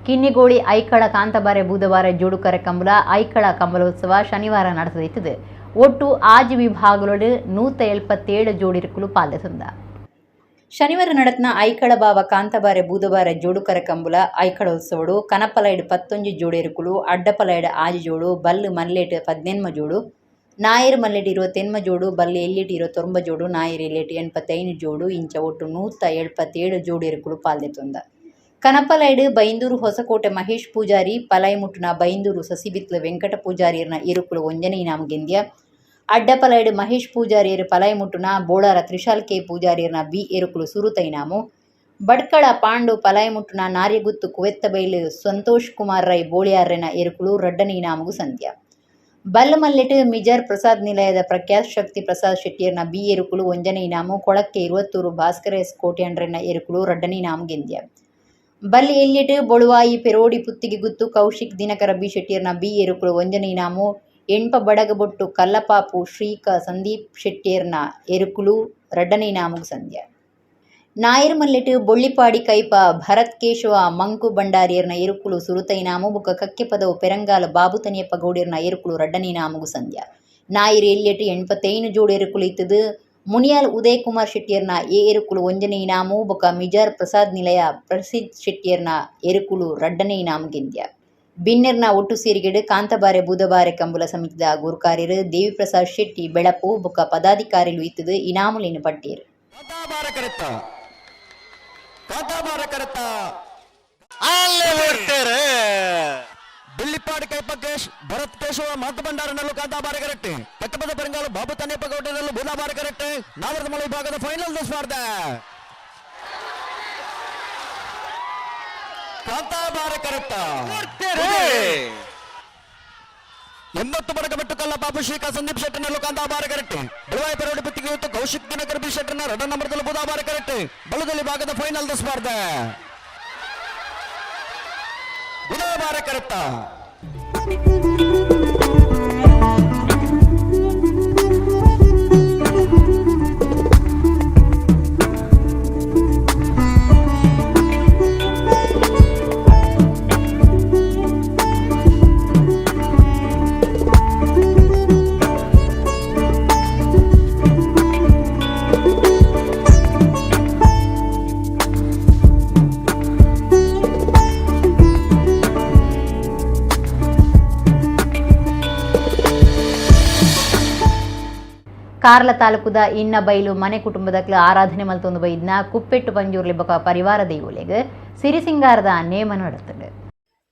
Speaker 1: ಕಿನ್ನಿಗೋಳಿ ಐಕಳ ಕಾಂತಬಾರೆ ಬುಧವಾರ ಜೋಡುಕರೆ ಕಂಬಲ ಐಕಳ ಕಂಬಲೋತ್ಸವ ಶನಿವಾರ ನಡೆದಿತ್ತು. ಒಟ್ಟು 5 ವಿಭಾಗಗಳೋடு 177 ಜೋಡಿರುಕಲು ಪಾಲ್ದೆ ತಂದ. ಶನಿವಾರ ನಡತ್ನ ಐಕಳ ಬಾವ ಕಾಂತಬಾರೆ ಬೂದಬಾರೆ ಜೋಡುಕರ ಕಂಬುಲ ಐಕಳೋತ್ಸವಡು ಕನಪಲೈಡ್ 11 ಜೋಡೆರುಕುಲು ಅಡ್ಡಪಲೈಡ್ 6 ಜೋಡು ಬಲ್ಲು ಮಲ್ಲೇಟ್ 18 ಜೋಡು ನಾಯರ್ ಮಲ್ಲೇಟ್ 28 ಜೋಡು ಬಲ್ಲು ಎಲ್ಲಿಟ್ 29 ಜೋಡು ನಾಯರ್ ಎಲ್ಲಿಟ್ 85 ಜೋಡು ಇಂಚ ಒಟ್ಟು 177 ಜೋಡೆರುಕುಲು ಪಾಲ್ದೆತೊಂದ ಕನಪಲೈಡ್ ಬೈಂದೂರು ಹೊಸಕೋಟೆ ಮಹೇಶ್ ಪೂಜಾರಿ ಪಲೈಮುಟ್ನ ಬೈಂದೂರು ಸಸಿಬಿತ್ಲ ವೆಂಕಟ ಪೂಜಾರಿಯರ್ನ ಇರುಕುಲು ಒಂಜನೇ ಇನಾಮಗೆಂದ್ಯ ಅಡ್ಡಪಲೈಡ್ ಮಹೇಶ್ ಪೂಜಾರಿಯರು ಪಲೈಮುಟ್ಟುನ ಬೋಳಾರ ತ್ರಿಶಾಲ್ ಕೆ ಪೂಜಾರಿಯರ್ನ ಬಿ ಎರುಕುಲು ಸುರುತೈನಾಮು ಬಡ್ಕಳ ಪಾಂಡು ಪಲೈಮುಟ್ಟುನ ನಾರ್ಯಗುತ್ತು ಕುವೆತ್ತಬೈಲು ಸಂತೋಷ್ ಕುಮಾರ್ ರೈ ಬೋಳಿಯಾರ್ರೆನ ಎರುಕುಲು ರಡ್ಡನೇ ಇನಾಮಗು ಸಂಧ್ಯ ಬಲ್ಲಮಲ್ಲೆಟ್ ಮಿಜರ್ ಪ್ರಸಾದ್ ನಿಲಯದ ಪ್ರಖ್ಯಾತ್ ಶಕ್ತಿ ಪ್ರಸಾದ್ ಶೆಟ್ಟಿಯರ್ನ ಬಿ ಎರುಕುಲು ಒಂಜನೇ ಇನಾಮು ಕೊಳಕ್ಕೆ 20 ಭಾಸ್ಕರ ಎಸ್ ಕೋಟ್ಯಾಂಡ್ರೆನ ಎರುಕುಲು ರಡ್ಡನೇ ಇನಾಮು ಗೆಂದ್ಯ ಬಲ್ಲಿ ಎಲ್ಲಿಟ್ ಬೊಳುವಾಯಿ ಪೆರೋಡಿ ಪುತ್ತಿಗೆ ಗುತ್ತು ಕೌಶಿಕ್ ದಿನಕರ ಬಿ ಶೆಟ್ಟಿಯರ್ನ ಬಿ ಎರುಕುಲು ಒಂಜನೇ ಇನಾಮು ಎಣ್ಪ ಬಡಗಬೊಟ್ಟು ಕಲ್ಲಪಾಪು ಶ್ರೀಕ ಸಂದೀಪ್ ಶೆಟ್ಟಿಯರ್ನ ಎರುಕುಲು ರಡ್ಡನೇ ಇನಾಮಗು ಸಂಧ್ಯ ನಾಯರ್ ಮಲ್ಲೆಟ್ ಬೊಳ್ಳಿಪಾಡಿ ಕೈಪ ಭರತ್ ಕೇಶವ ಮಂಕು ಬಂಡಾರಿಯರ್ನ ಎರುಕುಲು ಸುರುತ ಇನಾಮು ಬುಕ್ಕ ಕಕ್ಕೆ ಪದವು ಪೆರಂಗಾಲ ಬಾಬು ತನಿಯಪ್ಪ ಗೌಡಿಯರ್ನ ಎರುಕುಲು ರಡ್ಡನೇ ಇನಾಮಗು ಸಂಧ್ಯ ನಾಯರ್ ಎಲ್ಲಿಯಟ್ 85 ಜೋಡು ಎರುಕುಲು ಇತ್ತದು ಮುನಿಯಾಲ್ ಉದಯ್ ಕುಮಾರ್ ಶೆಟ್ಟಿಯರ್ನ ಎರುಕುಲು ಒಂಜನೇ ಇನಾಮು ಬೊಕ್ಕ ಮಿಜಾರ್ ಪ್ರಸಾದ್ ನಿಲಯ ಪ್ರಸಿದ್ಧ್ ಶೆಟ್ಟಿಯರ್ನ ಎರುಕುಲು ರಡ್ಡನೇ ಇನಾಮು ಗೆಂದ್ಯ ಬಿನ್ನೆರ್ನ ಒಟ್ಟು ಸೇರಿಗೆಡು ಕಾಂತಬಾರೆ ಬೂದಬಾರೆ ಕಂಬುಲ ಸಮಿತಿದ ಗುರುಕಾರ್ಯರು ದೇವಿಪ್ರಸಾದ್ ಶೆಟ್ಟಿ ಬೆಳಪು ಬೊಕ್ಕ ಪದಾಧಿಕಾರಿಲು ಇತ್ತದು ಇನಾಮುಲಿನ ಪಟ್ಟಿಯರು
Speaker 10: ಬಿಲ್ಲಿಪಾಡಿ ಕೈಪಕೇಶ್ ಭರತ್ ಕೇಶವ ಮಾತು ಭಂಡಾರನಲ್ಲೂ ಕಾಂತಾಬಾರೆ ಕರೆಕ್ಟ್ ಪಕ್ಕಪದ ಪರಂಗಾಲು ಬಾಬು ತನಿಯಪ್ಪ ಗೌಡನಲ್ಲೂ ಬೂದಾಬಾರೆ ಕರೆಕ್ಟ್ ನಾವರದ ಮಳೆ ವಿಭಾಗದ ಫೈನಲ್ ಸ್ಪರ್ಧೆ ಕಾಂತಾಬಾರೆ ಕರೆಕ್ಟ್ 80 ಬಡಗ ಬಿಟ್ಟು ಕಲ್ಲಪಾಪು ಶ್ರೀಕ ಸಂದೀಪ್ ಶೆಟ್ಟನಲ್ಲೂ ಕಾಂತಾಬಾರೆ ಕರೆಕ್ಟ್ ಬೆಳವಾಯಿ ಪೆರೋಡಿ ಪುತ್ತಿಗೆ ಇವತ್ತು ಕೌಶಿಕ್ ದಿನಕರ್ ಬಿ ಶೆಟ್ಟನ ರಡ ನಂಬರ್ದಲ್ಲಿ ಬೂದಾಬಾರೆ ಕರೆಕ್ಟ್ ಬಲದಲ್ಲಿ ಭಾಗದ ಫೈನಲ್ ಸ್ಪರ್ಧೆ ಬೂದಾಬಾರೆ ಕರೆಕ್ಟ್
Speaker 1: ಕಾರ್ಲ ತಾಲೂಕುದ ಇನ್ನ ಬೈಲು ಮನೆ ಕುಟುಂಬದಕ್ಲ ಆರಾಧನೆ ಮಲ್ತೊಂದು ಬೈದ್ನ ಕುಪ್ಪೆಟ್ಟು ಪಂಜೂರ್ಲಿ ಬೊಕ ಪರಿವಾರ ದೈವಲೆಗ್ ಸಿರಿಸಿಂಗಾರದ ನೇಮ ನಡೆತದೆ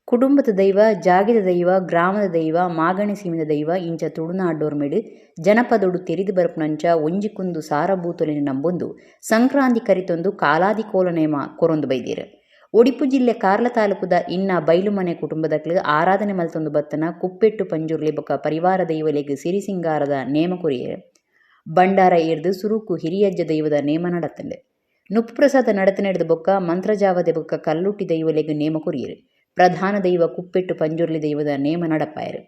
Speaker 1: ಕುಟುಂಬದ ದೈವ ಜಾಗಿದ ದೈವ ಗ್ರಾಮದ ದೈವ ಮಾಗಣಿ ಸೀಮಿದ ದೈವ ಇಂಚ ತುಳುನಾಡೋರ್ಮೆಡು ಜನಪದೊಡು ತೆರಿದು ಬರಪುನಂಚ ಒಂಜಿಕುಂದು ಸಾರಭೂತೊಲಿನ ನಂಬೊಂದು ಸಂಕ್ರಾಂತಿ ಕರಿತೊಂದು ಕಾಲಾದಿಕೋಲ ನೇಮ ಕೊರೊಂದು ಬೈದೀರು ಒಡಿಪು ಜಿಲ್ಲೆ ಕಾರ್ಲ ತಾಲೂಕುದ ಇನ್ನ ಬೈಲು ಮನೆ ಕುಟುಂಬದಕ್ಲು ಆರಾಧನೆ ಮಲ್ತೊಂದು ಬತ್ತನ ಕುಪ್ಪೆಟ್ಟು ಪಂಜೂರ್ಲಿ ಬೊಕ ಪರಿವಾರ ದೈವಲೆಗ್ ಸಿರಿಸಿಂಗಾರದ ನೇಮ ಕೊರಿಯರು ಬಂಡಾರ ಏರ್ದು ಸುರುಕು ಹಿರಿಯಜ್ಜ ದೈವದ ನೇಮ ನಡತಂಡೆ ನುಪ್ಪು ಪ್ರಸಾದ ನಡತೆ ನಡೆದ ಬೊಕ್ಕ ಮಂತ್ರಜಾವದೆ ಬೊಕ್ಕ ಕಲ್ಲುಟ್ಟಿ ದೈವಲೆಗ್ ನೇಮ ಕೊರಿಯರು ಪ್ರಧಾನ ದೈವ ಕುಪ್ಪೆಟ್ಟು ಪಂಜುರ್ಲಿ ದೈವದ ನೇಮ ನಡಪಾಯರು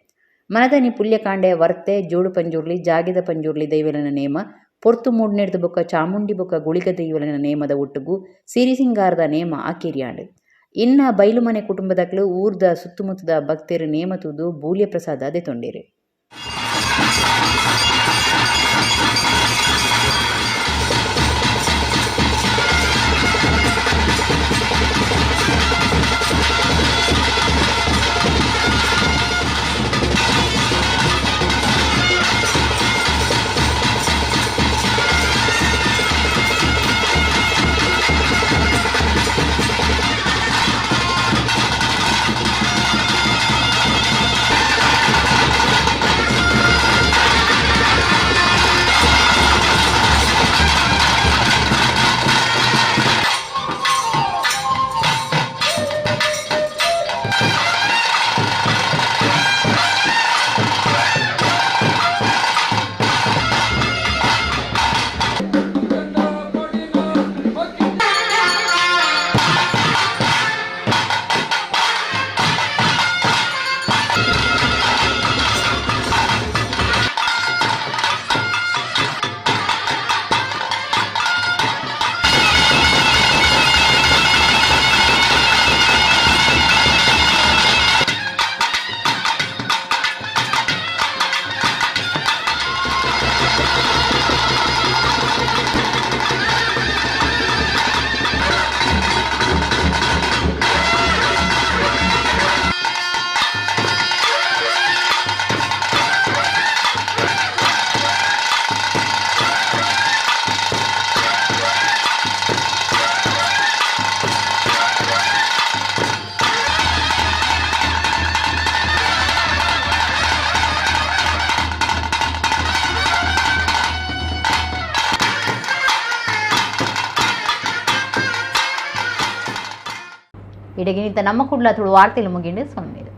Speaker 1: ಮನದನಿ ಪುಲ್ಯಕಾಂಡೆ ವರ್ತೆ ಜೋಡು ಪಂಜುರ್ಲಿ ಜಾಗಿದ ಪಂಜುರ್ಲಿ ದೈವಲನ ನೇಮ ಪೊರ್ತು ಮೂಡ್ನೆಡ್ದ ಬೊಕ್ಕ ಚಾಮುಂಡಿ ಬೊಕ್ಕ ಗುಳಿಗ ದೈವಲನ ನೇಮದ ಒಟ್ಟುಗು ಸಿರಿಸಿಂಗಾರದ ನೇಮ ಆಕೇರಿಯಾಂಡು ಇನ್ನ ಬೈಲುಮನೆ ಕುಟುಂಬದಕ್ಲು ಊರ್ದ ಸುತ್ತಮುತ್ತದ ಭಕ್ತರು ನೇಮ ತೂದು ಬೂಲ್ಯ ಪ್ರಸಾದ ದೆತೊಂಡೇರು ಇಡಗಿನಿತ ನಮ್ಮ ಕುಡ್ಲ ತುಳು ವಾರ್ತೆಲು ಮುಗಿಂಡು ಸೊನ್ಮೇಲೆ